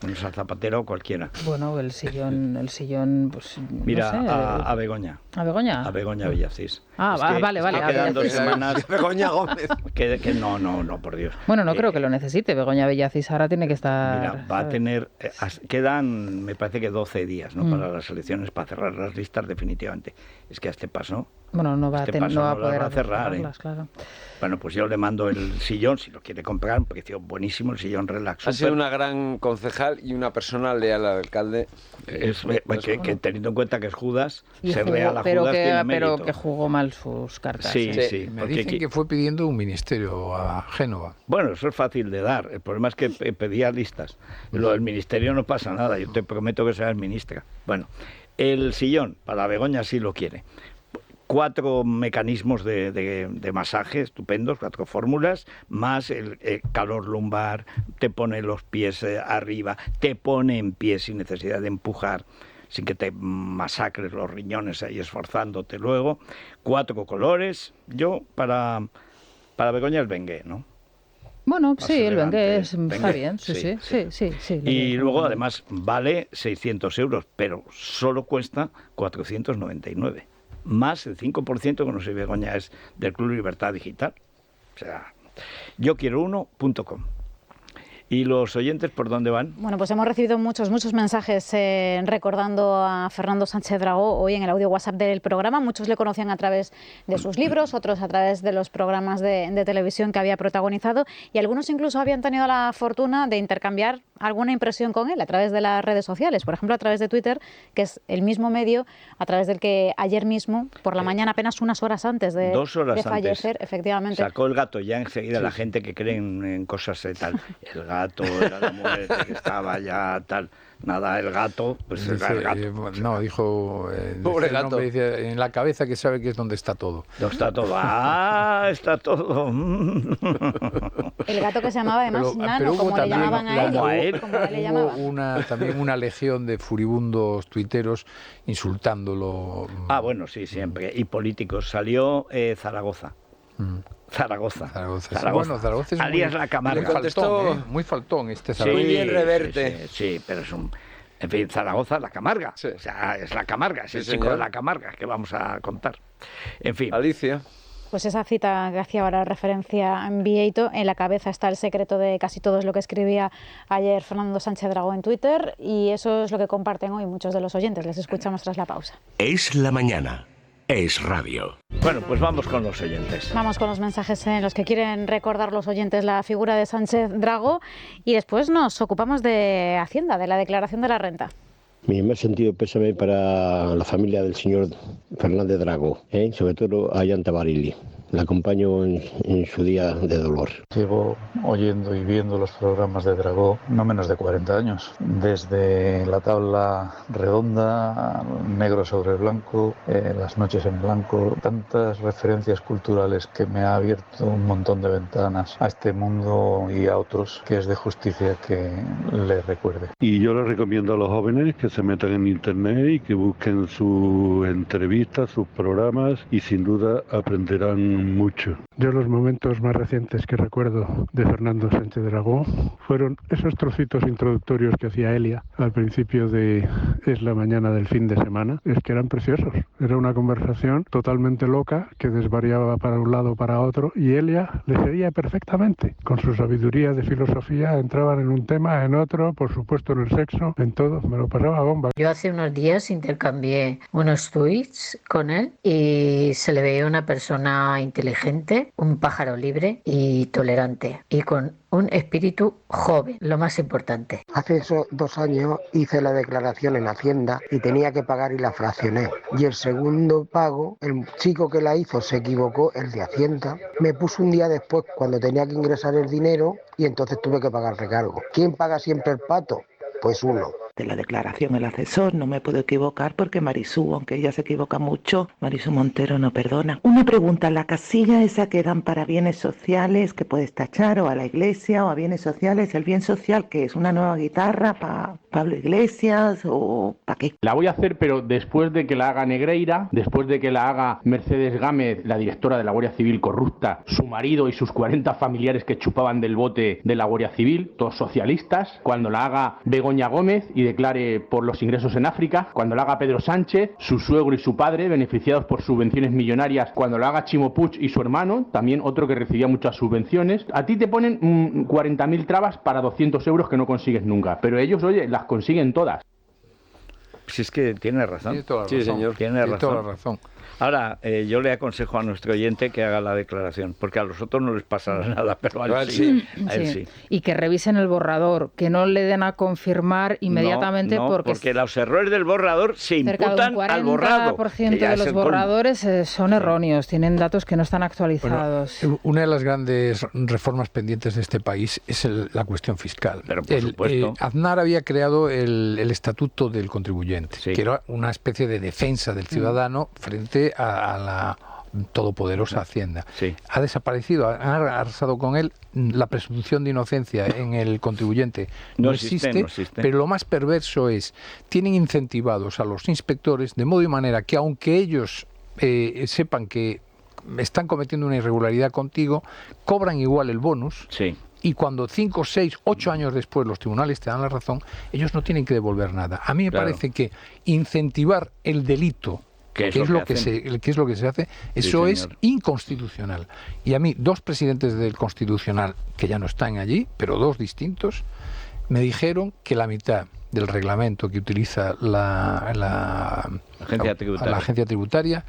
[SPEAKER 1] ¿Menos al Zapatero o cualquiera?
[SPEAKER 2] Bueno, el sillón, pues...
[SPEAKER 1] Mira,
[SPEAKER 2] no sé.
[SPEAKER 1] a Begoña.
[SPEAKER 2] ¿A Begoña?
[SPEAKER 1] A Begoña Villacís.
[SPEAKER 2] Vale.
[SPEAKER 1] Quedan 2 semanas.
[SPEAKER 5] Begoña Gómez.
[SPEAKER 1] Que no, por Dios.
[SPEAKER 2] Bueno, no creo que lo necesite. Begoña Villacís ahora tiene que estar...
[SPEAKER 1] Mira, va a tener... quedan, me parece que 12 días, ¿no? Para las elecciones, para cerrar las listas definitivamente. Es que a este paso...
[SPEAKER 2] Bueno, no va a poder
[SPEAKER 1] cerrarlas,
[SPEAKER 2] claro.
[SPEAKER 1] Bueno, pues yo le mando el sillón, si lo quiere comprar, un precio buenísimo, el sillón Relax.
[SPEAKER 5] Ha sido una gran concejal y una persona leal al alcalde.
[SPEAKER 1] Que teniendo en cuenta que es Judas, ser leal a
[SPEAKER 2] pero
[SPEAKER 1] Judas tiene mérito.
[SPEAKER 2] Pero que jugó mal sus cartas.
[SPEAKER 1] Sí.
[SPEAKER 6] Me dicen que fue pidiendo un ministerio a Génova.
[SPEAKER 1] Bueno, eso es fácil de dar. El problema es que pedía listas. Lo del ministerio no pasa nada. Yo te prometo que serás ministra. Bueno, el sillón, para Begoña sí lo quiere. 4 mecanismos de masaje estupendos, 4 fórmulas, más el calor lumbar, te pone los pies arriba, te pone en pie sin necesidad de empujar, sin que te masacres los riñones ahí esforzándote luego. 4 colores. Yo, para Begoña, el Bengué, ¿no?
[SPEAKER 2] Bueno, sí, el Bengué está bien, sí.
[SPEAKER 1] Y luego, además, vale 600 euros, pero solo cuesta 499. Más el 5% que no sé, Begoña, es del Club Libertad Digital. O sea, yo quiero uno.com. ¿Y los oyentes por dónde van?
[SPEAKER 12] Bueno, pues hemos recibido muchos mensajes recordando a Fernando Sánchez Dragó hoy en el audio WhatsApp del programa. Muchos le conocían a través de sus libros, otros a través de los programas de televisión que había protagonizado, y algunos incluso habían tenido la fortuna de intercambiar alguna impresión con él a través de las redes sociales, por ejemplo a través de Twitter, que es el mismo medio a través del que ayer mismo, por la mañana, apenas unas horas antes de fallecer, efectivamente.
[SPEAKER 1] Sacó el gato ya enseguida, la gente que cree en cosas tal. El gato, era la muerte que estaba ya tal. Nada, el gato, pues dice, el gato.
[SPEAKER 6] No, dijo...
[SPEAKER 5] Pobre gato.
[SPEAKER 6] Dice, en la cabeza que sabe que es donde está todo.
[SPEAKER 1] ¿Dónde está todo? Está todo.
[SPEAKER 12] El gato que se llamaba además Nano, como le llamaban a él.
[SPEAKER 6] Hubo también una legión de furibundos tuiteros insultándolo.
[SPEAKER 1] Bueno, sí, siempre. Y políticos. Salió Zaragoza. Zaragoza.
[SPEAKER 6] Bueno, Zaragoza es
[SPEAKER 1] alias La Camarga.
[SPEAKER 6] Muy faltón este Zaragoza.
[SPEAKER 5] Muy bien Reverte.
[SPEAKER 1] Sí, pero es un... En fin, Zaragoza, La Camarga. Sí. O sea, es La Camarga, es el chico de La Camarga que vamos a contar. En fin.
[SPEAKER 5] Alicia.
[SPEAKER 12] Pues esa cita que hacía ahora referencia en Vieito, en la cabeza está el secreto de casi todo es lo que escribía ayer Fernando Sánchez Dragó en Twitter, y eso es lo que comparten hoy muchos de los oyentes. Les escuchamos tras la pausa.
[SPEAKER 7] Es la mañana. Es Radio.
[SPEAKER 1] Bueno, pues vamos con los oyentes.
[SPEAKER 12] Vamos con los mensajes en los que quieren recordar los oyentes la figura de Sánchez Dragó y después nos ocupamos de Hacienda, de la declaración de la renta.
[SPEAKER 13] Mi más sentido pésame para la familia del señor Fernández Dragó, sobre todo a Yanta Barili. La acompaño en su día de dolor.
[SPEAKER 14] Llevo oyendo y viendo los programas de Dragó no menos de 40 años. Desde La tabla redonda, Negro sobre blanco, Las noches en blanco, tantas referencias culturales que me ha abierto un montón de ventanas a este mundo y a otros que es de justicia que les recuerde.
[SPEAKER 15] Y yo les recomiendo a los jóvenes que se metan en internet y que busquen sus entrevistas, sus programas y sin duda aprenderán mucho.
[SPEAKER 16] Yo los momentos más recientes que recuerdo de Fernando Sánchez Dragó fueron esos trocitos introductorios que hacía Elia al principio de Es la mañana del fin de semana. Es que eran preciosos. Era una conversación totalmente loca que desvariaba para un lado o para otro y Elia le seguía perfectamente. Con su sabiduría de filosofía entraban en un tema, en otro, por supuesto en el sexo, en todo. Me lo pasaba bomba.
[SPEAKER 17] Yo hace unos días intercambié unos tweets con él y se le veía una persona inteligente, un pájaro libre y tolerante y con un espíritu joven, lo más importante.
[SPEAKER 18] Hace esos 2 años hice la declaración en Hacienda y tenía que pagar y la fraccioné. Y el segundo pago, el chico que la hizo se equivocó, el de Hacienda, me puso un día después cuando tenía que ingresar el dinero y entonces tuve que pagar recargo. ¿Quién paga siempre el pato? Pues uno.
[SPEAKER 19] De la declaración el asesor, no me puedo equivocar porque Marisú, aunque ella se equivoca mucho, Marisú Montero no perdona. Una pregunta, la casilla esa que dan para bienes sociales, que puedes tachar o a la iglesia o a bienes sociales, el bien social que es una nueva guitarra para Pablo Iglesias o para qué.
[SPEAKER 20] La voy a hacer pero después de que la haga Negreira, después de que la haga Mercedes Gámez, la directora de la Guardia Civil corrupta, su marido y sus 40 familiares que chupaban del bote de la Guardia Civil, todos socialistas, cuando la haga Begoña Gómez y declare por los ingresos en África, cuando lo haga Pedro Sánchez, su suegro y su padre, beneficiados por subvenciones millonarias, cuando lo haga Chimo Puig y su hermano, también otro que recibía muchas subvenciones. A ti te ponen 40.000 trabas para 200 euros que no consigues nunca, pero ellos, oye, las consiguen todas.
[SPEAKER 1] Si es que tiene razón.
[SPEAKER 6] Tiene toda la razón.
[SPEAKER 1] Sí, señor. Tiene razón.
[SPEAKER 6] Toda la razón.
[SPEAKER 1] Ahora, yo le aconsejo a nuestro oyente que haga la declaración, porque a los otros no les pasará nada, pero a él sí. A él sí.
[SPEAKER 2] Y que revisen el borrador, que no le den a confirmar inmediatamente
[SPEAKER 1] porque los errores del borrador se imputan al borrado.
[SPEAKER 2] El 40% de los borradores son erróneos, tienen datos que no están actualizados.
[SPEAKER 6] Bueno, una de las grandes reformas pendientes de este país es la cuestión fiscal.
[SPEAKER 1] Pero por supuesto.
[SPEAKER 6] Aznar había creado el Estatuto del Contribuyente, que era una especie de defensa del ciudadano frente a la todopoderosa Hacienda.
[SPEAKER 1] Sí.
[SPEAKER 6] Ha desaparecido, ha arrasado con él la presunción de inocencia en el contribuyente. No existe, pero lo más perverso es, tienen incentivados a los inspectores de modo y manera que aunque ellos sepan que están cometiendo una irregularidad contigo, cobran igual el bonus.
[SPEAKER 1] Sí.
[SPEAKER 6] Y cuando 5, 6, 8 años después los tribunales te dan la razón, ellos no tienen que devolver nada. A mí me parece que incentivar el delito, que es lo que se hace, eso es inconstitucional. Y a mí, 2 presidentes del Constitucional, que ya no están allí, pero 2 distintos, me dijeron que la mitad del reglamento que utiliza la agencia tributaria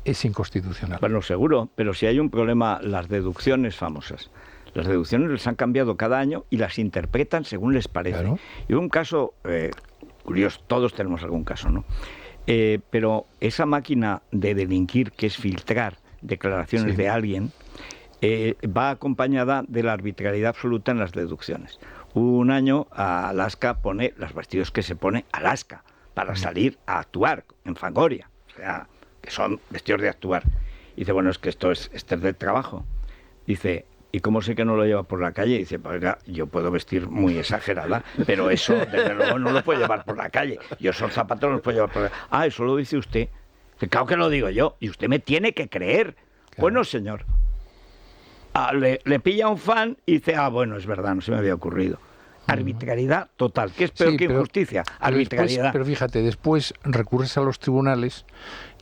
[SPEAKER 6] es inconstitucional.
[SPEAKER 1] Bueno, seguro, pero si hay un problema, las deducciones famosas. Las deducciones les han cambiado cada año y las interpretan según les parece. Claro. Y un caso curioso, todos tenemos algún caso, ¿no? Pero esa máquina de delinquir, que es filtrar declaraciones de alguien, va acompañada de la arbitrariedad absoluta en las deducciones. Un año Alaska pone los vestidos que se pone Alaska para salir a actuar en Fangoria, o sea, que son vestidos de actuar. Dice, bueno, es que esto es del trabajo. Dice, ¿y cómo sé que no lo lleva por la calle? Dice, pues yo puedo vestir muy exagerada, pero eso desde luego no lo puedo llevar por la calle. Yo esos zapatos no los puedo llevar por la calle. Ah, eso lo dice usted. Dice, claro que lo digo yo, y usted me tiene que creer. Claro. Bueno, señor. Le pilla un fan y dice, bueno, es verdad, no se me había ocurrido. Arbitrariedad total, que es peor que injusticia. Arbitrariedad.
[SPEAKER 6] Pero fíjate, después recurres a los tribunales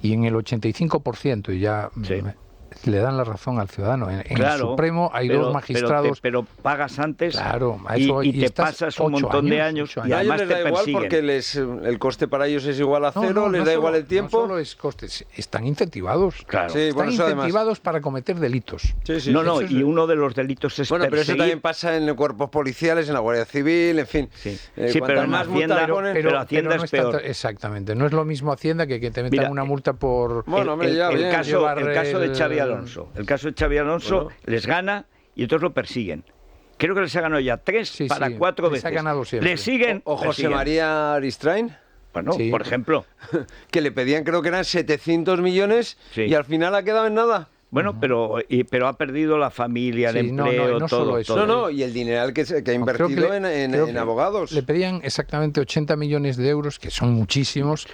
[SPEAKER 6] y en el 85%, y ya le dan la razón al ciudadano. En
[SPEAKER 1] Claro,
[SPEAKER 6] el Supremo hay dos magistrados.
[SPEAKER 1] Pero pagas antes
[SPEAKER 6] claro,
[SPEAKER 1] y te pasas un montón de años y además
[SPEAKER 5] les da
[SPEAKER 1] te
[SPEAKER 5] igual
[SPEAKER 1] persiguen.
[SPEAKER 5] porque el coste para ellos es igual a cero, les da igual el tiempo.
[SPEAKER 6] No solo es coste, están incentivados.
[SPEAKER 1] Claro.
[SPEAKER 5] Sí,
[SPEAKER 6] están
[SPEAKER 5] bueno, eso
[SPEAKER 6] incentivados para cometer delitos.
[SPEAKER 1] Y uno de los delitos es
[SPEAKER 5] Bueno, pero eso
[SPEAKER 1] perseguir.
[SPEAKER 5] también pasa en los cuerpos policiales, en la Guardia Civil, en fin.
[SPEAKER 1] Sí,
[SPEAKER 5] Pero
[SPEAKER 1] en
[SPEAKER 5] más
[SPEAKER 1] Hacienda,
[SPEAKER 5] multas ponen,
[SPEAKER 1] pero Hacienda
[SPEAKER 6] no
[SPEAKER 1] es peor.
[SPEAKER 6] Exactamente, no es lo mismo Hacienda que te metan
[SPEAKER 1] Mira,
[SPEAKER 6] una multa por...
[SPEAKER 1] el caso de Xavi Alonso. El caso de Xavi Alonso les gana y entonces lo persiguen. Creo que les ha ganado ya 3 para 4 veces.
[SPEAKER 6] Ha ganado siempre.
[SPEAKER 1] Le siguen.
[SPEAKER 5] O José María Aristrain.
[SPEAKER 1] Bueno, por ejemplo.
[SPEAKER 5] Que le pedían, creo que eran 700 millones y al final ha quedado en nada.
[SPEAKER 1] Bueno, pero ha perdido la familia, el empleo,
[SPEAKER 6] no
[SPEAKER 1] todo.
[SPEAKER 6] Solo eso.
[SPEAKER 1] todo.
[SPEAKER 5] Y el dineral que ha invertido en abogados.
[SPEAKER 6] Le pedían exactamente 80 millones de euros, que son muchísimos.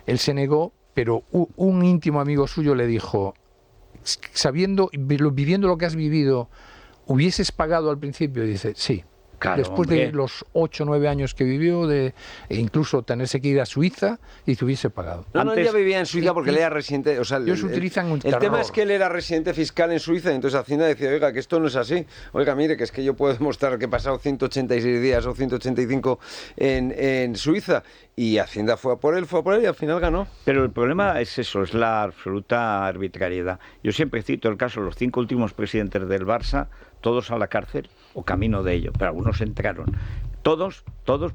[SPEAKER 6] Él se negó, pero un íntimo amigo suyo le dijo, viviendo lo que has vivido, ¿hubieses pagado al principio? Y dice, sí.
[SPEAKER 1] Claro,
[SPEAKER 6] después de los 8 o 9 años que vivió, e incluso tenerse que ir a Suiza, y te hubiese pagado.
[SPEAKER 5] No, ella vivía en Suiza porque él era residente. O sea,
[SPEAKER 6] ellos utilizan un
[SPEAKER 5] el tema es que él era residente fiscal en Suiza, y entonces Hacienda decía, oiga, que esto no es así. Oiga, mire, que es que yo puedo demostrar que he pasado 186 días o 185 en Suiza. Y Hacienda fue a por él y al final ganó.
[SPEAKER 1] Pero el problema es eso, es la absoluta arbitrariedad. Yo siempre cito el caso de los 5 últimos presidentes del Barça, todos a la cárcel o camino de ello, pero algunos entraron. Todos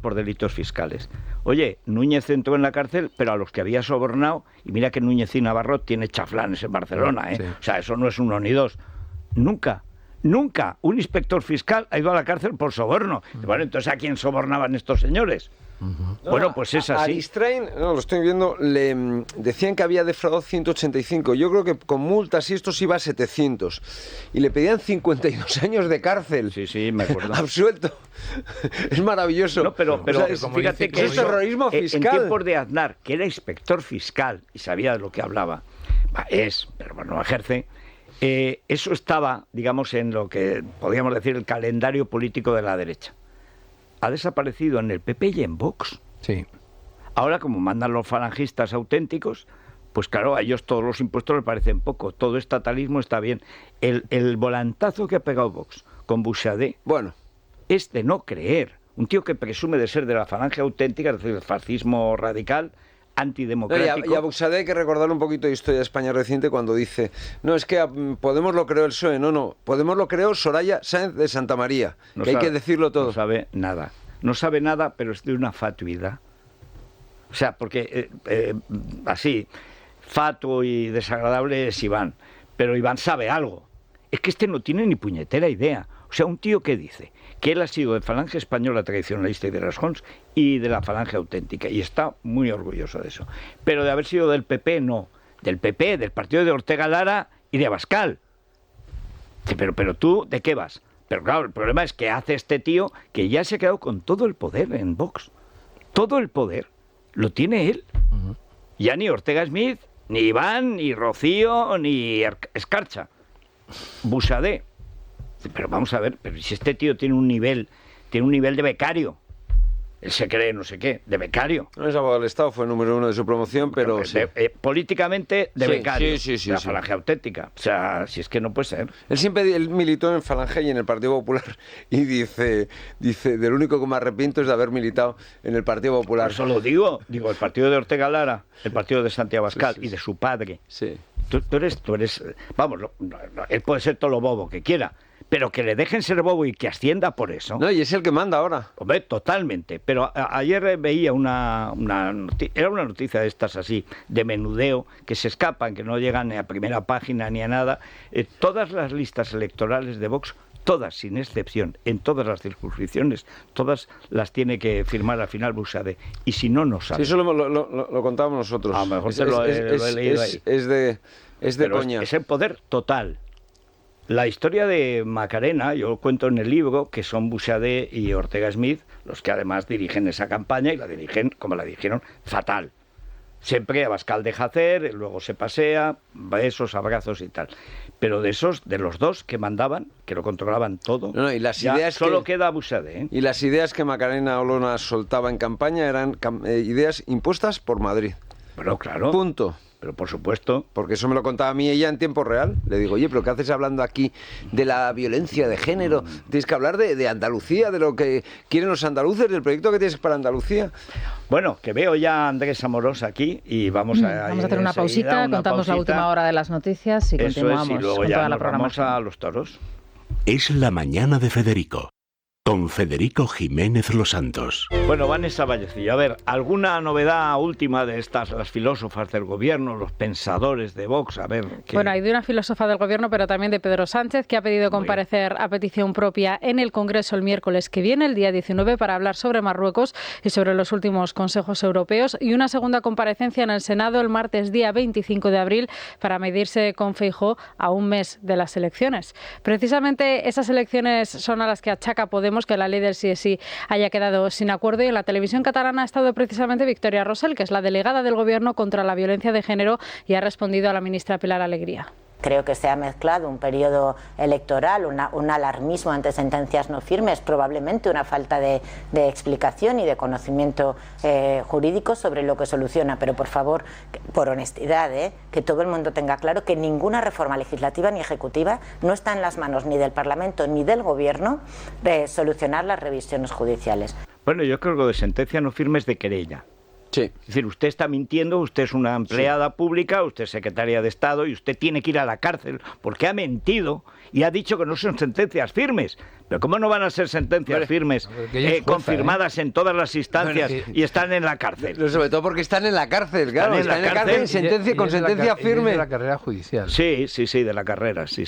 [SPEAKER 1] por delitos fiscales. Oye, Núñez entró en la cárcel, pero a los que había sobornado, y mira que Núñez y Navarro tiene chaflanes en Barcelona, ¿eh? Sí. O sea, eso no es uno ni dos. Nunca un inspector fiscal ha ido a la cárcel por soborno. Bueno, entonces, ¿a quién sobornaban estos señores? Bueno, pues es así.
[SPEAKER 5] A Aristrain, lo estoy viendo, le decían que había defraudado 185. Yo creo que con multas y estos iba a 700. Y le pedían 52 años de cárcel.
[SPEAKER 1] Sí, me acuerdo.
[SPEAKER 5] Absuelto. Es maravilloso.
[SPEAKER 1] No, pero fíjate que
[SPEAKER 5] es terrorismo fiscal.
[SPEAKER 1] En tiempos de Aznar, que era inspector fiscal y sabía de lo que hablaba, pero bueno, no ejerce. Eso estaba, digamos, en lo que podríamos decir el calendario político de la derecha. Ha desaparecido en el PP y en Vox.
[SPEAKER 6] Sí.
[SPEAKER 1] Ahora, como mandan los falangistas auténticos, pues claro, a ellos todos los impuestos les parecen poco. Todo estatalismo está bien. El volantazo que ha pegado Vox con Bouchet, es de no creer. Un tío que presume de ser de la falange auténtica, es decir, el fascismo radical, antidemocrático.
[SPEAKER 5] Y a Bouchet hay que recordar un poquito de historia de España reciente cuando dice, no, es que Podemos lo creó el PSOE, no, Podemos lo creó Soraya Sáenz de Santamaría, hay que decirlo todo.
[SPEAKER 1] No sabe nada, pero es de una fatuidad. O sea, porque así, fatuo y desagradable es Iván, pero Iván sabe algo. Es que este no tiene ni puñetera idea. O sea, un tío que dice que él ha sido de falange española tradicionalista y de Rascons y de la falange auténtica, y está muy orgulloso de eso. Pero de haber sido del PP, no. Del PP, del partido de Ortega Lara y de Abascal. Sí, pero tú, ¿de qué vas? Pero claro, el problema es que hace este tío que ya se ha quedado con todo el poder en Vox. Todo el poder lo tiene él. Ya ni Ortega Smith, ni Iván, ni Rocío, ni Escarcha. Bouchet. Pero vamos a ver, pero si este tío tiene un nivel de becario. Él se cree no sé qué, de becario.
[SPEAKER 5] No es abogado del Estado, fue número 1 de su promoción, pero
[SPEAKER 1] políticamente de becario.
[SPEAKER 5] Sí,
[SPEAKER 1] de la falange auténtica. O sea, si es que no puede ser.
[SPEAKER 5] Él militó en Falange y en el Partido Popular y dice, del único que me arrepiento es de haber militado en el Partido Popular.
[SPEAKER 1] Por eso lo digo, el partido de Ortega Lara, el partido de Santiago Abascal y de su padre.
[SPEAKER 5] Sí.
[SPEAKER 1] Tú eres, vamos, él puede ser todo lo bobo que quiera, pero que le dejen ser bobo y que ascienda por eso.
[SPEAKER 5] No, y es el que manda ahora.
[SPEAKER 1] Hombre, totalmente. Pero ayer veía era una noticia de estas así, de menudeo, que se escapan, que no llegan ni a primera página ni a nada. Todas las listas electorales de Vox, todas, sin excepción, en todas las circunscripciones, todas las tiene que firmar al final Bouchet. Y si no, no sabe.
[SPEAKER 5] Sí, eso lo contábamos nosotros.
[SPEAKER 1] A lo mejor lo he leído ahí.
[SPEAKER 5] Es de coña.
[SPEAKER 1] Es el poder total. La historia de Macarena, yo cuento en el libro, que son Bouchet y Ortega Smith los que además dirigen esa campaña y la dirigen, como la dirigieron, fatal. Siempre Abascal deja hacer, luego se pasea, besos, abrazos y tal. Pero de los dos que mandaban, que lo controlaban todo,
[SPEAKER 5] y las ideas
[SPEAKER 1] solo queda Bouchet.
[SPEAKER 5] Y las ideas que Macarena Olona soltaba en campaña eran ideas impuestas por Madrid.
[SPEAKER 1] Bueno, claro.
[SPEAKER 5] Punto.
[SPEAKER 1] pero por supuesto.
[SPEAKER 5] Porque eso me lo contaba a mí ella en tiempo real. Le digo, oye, ¿pero qué haces hablando aquí de la violencia de género? Tienes que hablar de Andalucía, de lo que quieren los andaluces, del proyecto que tienes para Andalucía.
[SPEAKER 1] Bueno, que veo ya a Andrés Amorós aquí y vamos a
[SPEAKER 2] hacer una pausita, contamos la última hora de las noticias y continuamos
[SPEAKER 1] y luego
[SPEAKER 2] con
[SPEAKER 1] ya
[SPEAKER 2] toda la
[SPEAKER 1] nos vamos
[SPEAKER 2] programación.
[SPEAKER 1] a los toros.
[SPEAKER 7] Es la mañana de Federico, con Federico Jiménez Los Santos.
[SPEAKER 1] Bueno, Vanessa Vallecillo, a ver, ¿alguna novedad última de estas, las filósofas del gobierno, los pensadores de Vox? A ver.
[SPEAKER 21] Bueno, hay de una filósofa del gobierno, pero también de Pedro Sánchez, que ha pedido comparecer a petición propia en el Congreso el miércoles que viene, el día 19, para hablar sobre Marruecos y sobre los últimos consejos europeos, y una segunda comparecencia en el Senado el martes día 25 de abril para medirse con Feijóo a un mes de las elecciones. Precisamente esas elecciones son a las que achaca Podemos que la ley del sí es sí haya quedado sin acuerdo, y en la televisión catalana ha estado precisamente Victoria Rosell, que es la delegada del Gobierno contra la violencia de género, y ha respondido a la ministra Pilar Alegría.
[SPEAKER 22] Creo que se ha mezclado un periodo electoral, un alarmismo ante sentencias no firmes, probablemente una falta de explicación y de conocimiento jurídico sobre lo que soluciona. Pero por favor, por honestidad, que todo el mundo tenga claro que ninguna reforma legislativa ni ejecutiva no está en las manos ni del Parlamento ni del Gobierno de solucionar las revisiones judiciales.
[SPEAKER 1] Bueno, yo creo que lo de sentencia no firme es de querella.
[SPEAKER 5] Sí.
[SPEAKER 1] Es decir, usted está mintiendo, usted es una empleada pública, usted es secretaria de Estado y usted tiene que ir a la cárcel porque ha mentido y ha dicho que no son sentencias firmes. Pero ¿cómo no van a ser sentencias firmes, confirmadas en todas las instancias y están en la cárcel?
[SPEAKER 5] Pero sobre todo porque están en la cárcel, claro. Están en la cárcel sentencia, con sentencia firme.
[SPEAKER 6] De la carrera judicial.
[SPEAKER 1] Sí, de la carrera, sí.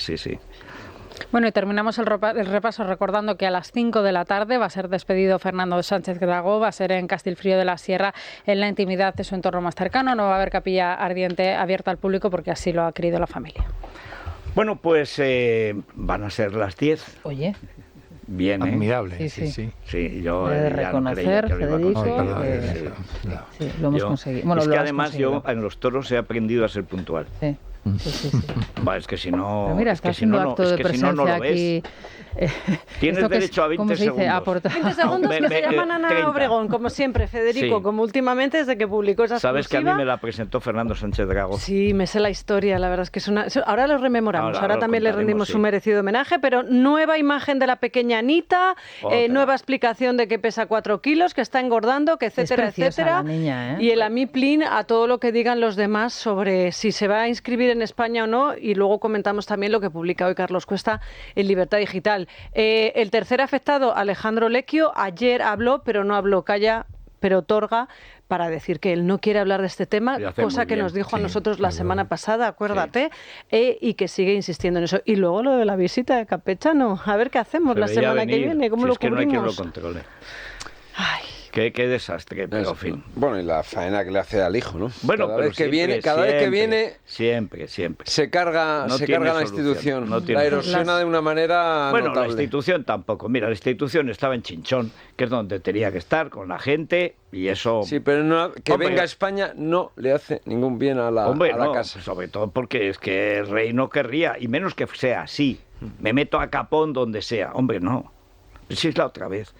[SPEAKER 21] Bueno, y terminamos el repaso recordando que a las 5 de la tarde va a ser despedido Fernando Sánchez Dragó, va a ser en Castilfrío de la Sierra, en la intimidad de su entorno más cercano. No va a haber capilla ardiente abierta al público porque así lo ha querido la familia.
[SPEAKER 1] Bueno, pues van a ser las 10.
[SPEAKER 2] Oye.
[SPEAKER 1] Bien,
[SPEAKER 6] admirable.
[SPEAKER 1] Sí, yo
[SPEAKER 2] de reconocer,
[SPEAKER 1] no
[SPEAKER 2] Federico, lo hemos conseguido. Bueno,
[SPEAKER 1] es que además yo en los toros he aprendido a ser puntual.
[SPEAKER 2] Sí.
[SPEAKER 1] Va, es que si no,
[SPEAKER 2] pero mira,
[SPEAKER 1] es que si no,
[SPEAKER 2] acto de presencia
[SPEAKER 1] no lo
[SPEAKER 2] aquí.
[SPEAKER 1] ves. Tienes derecho a 20 segundos.
[SPEAKER 21] 20 segundos que se llaman Ana
[SPEAKER 1] 30.
[SPEAKER 21] Obregón, como siempre, Federico,
[SPEAKER 1] Sí.
[SPEAKER 21] como últimamente desde que publicó esa
[SPEAKER 1] Sabes que a mí
[SPEAKER 21] exclusiva.
[SPEAKER 1] me la presentó Fernando Sánchez Dragó.
[SPEAKER 21] Sí, me sé la historia, la verdad es que es una... Ahora lo rememoramos, ahora
[SPEAKER 1] lo
[SPEAKER 21] también le
[SPEAKER 1] contaremos,
[SPEAKER 21] rendimos
[SPEAKER 1] sí.
[SPEAKER 21] un merecido homenaje, pero nueva imagen de la pequeña Anita,
[SPEAKER 1] Otra.
[SPEAKER 21] nueva explicación de que pesa 4 kilos, que está engordando, que etcétera,
[SPEAKER 2] Es preciosa
[SPEAKER 21] etcétera.
[SPEAKER 2] la niña,
[SPEAKER 21] Y el amiplín a todo lo que digan los demás sobre si se va a inscribir en España o no, y luego comentamos también lo que publica hoy Carlos Cuesta en Libertad Digital. El tercer afectado, Alejandro Lecchio, ayer habló, pero no habló, calla, pero otorga, para decir que él no quiere hablar de este tema, cosa que nos dijo a nosotros la semana pasada, acuérdate, y que sigue insistiendo en eso. Y luego lo de la visita de Campechano, a ver qué hacemos la semana que viene, cómo lo
[SPEAKER 1] que no hay quien lo
[SPEAKER 21] cubrimos.
[SPEAKER 1] controle. Qué desastre, pero en fin.
[SPEAKER 5] Bueno, y la faena que le hace al hijo, ¿no?
[SPEAKER 1] Bueno,
[SPEAKER 5] cada
[SPEAKER 1] pero
[SPEAKER 5] vez que
[SPEAKER 1] siempre,
[SPEAKER 5] viene, cada vez que viene,
[SPEAKER 1] siempre.
[SPEAKER 5] se carga,
[SPEAKER 1] No
[SPEAKER 5] se
[SPEAKER 1] tiene
[SPEAKER 5] carga la
[SPEAKER 1] solución,
[SPEAKER 5] institución.
[SPEAKER 1] no tiene
[SPEAKER 5] La erosiona de una manera
[SPEAKER 1] Bueno,
[SPEAKER 5] notable.
[SPEAKER 1] la institución tampoco. Mira, la institución estaba en Chinchón, que es donde tenía que estar, con la gente, y eso...
[SPEAKER 5] Sí, pero que
[SPEAKER 1] Hombre,
[SPEAKER 5] venga a España no le hace ningún bien a la
[SPEAKER 1] no,
[SPEAKER 5] casa.
[SPEAKER 1] sobre todo porque es que el rey no querría, y menos que sea así. Me meto a capón donde sea. Hombre, no. Si es la otra vez.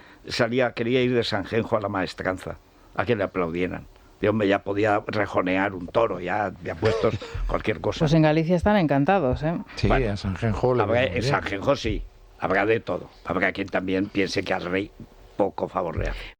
[SPEAKER 1] Quería ir de Sanjenjo a la maestranza, a que le aplaudieran. Y hombre, ya podía rejonear un toro, ya puestos cualquier cosa.
[SPEAKER 2] Pues en Galicia están encantados, ¿eh?
[SPEAKER 6] Sí,
[SPEAKER 1] Bueno,
[SPEAKER 6] en Sanjenjo le viene muy
[SPEAKER 1] en
[SPEAKER 6] bien.
[SPEAKER 1] Sanjenjo sí. Habrá de todo. Habrá quien también piense que al rey poco favor le hace.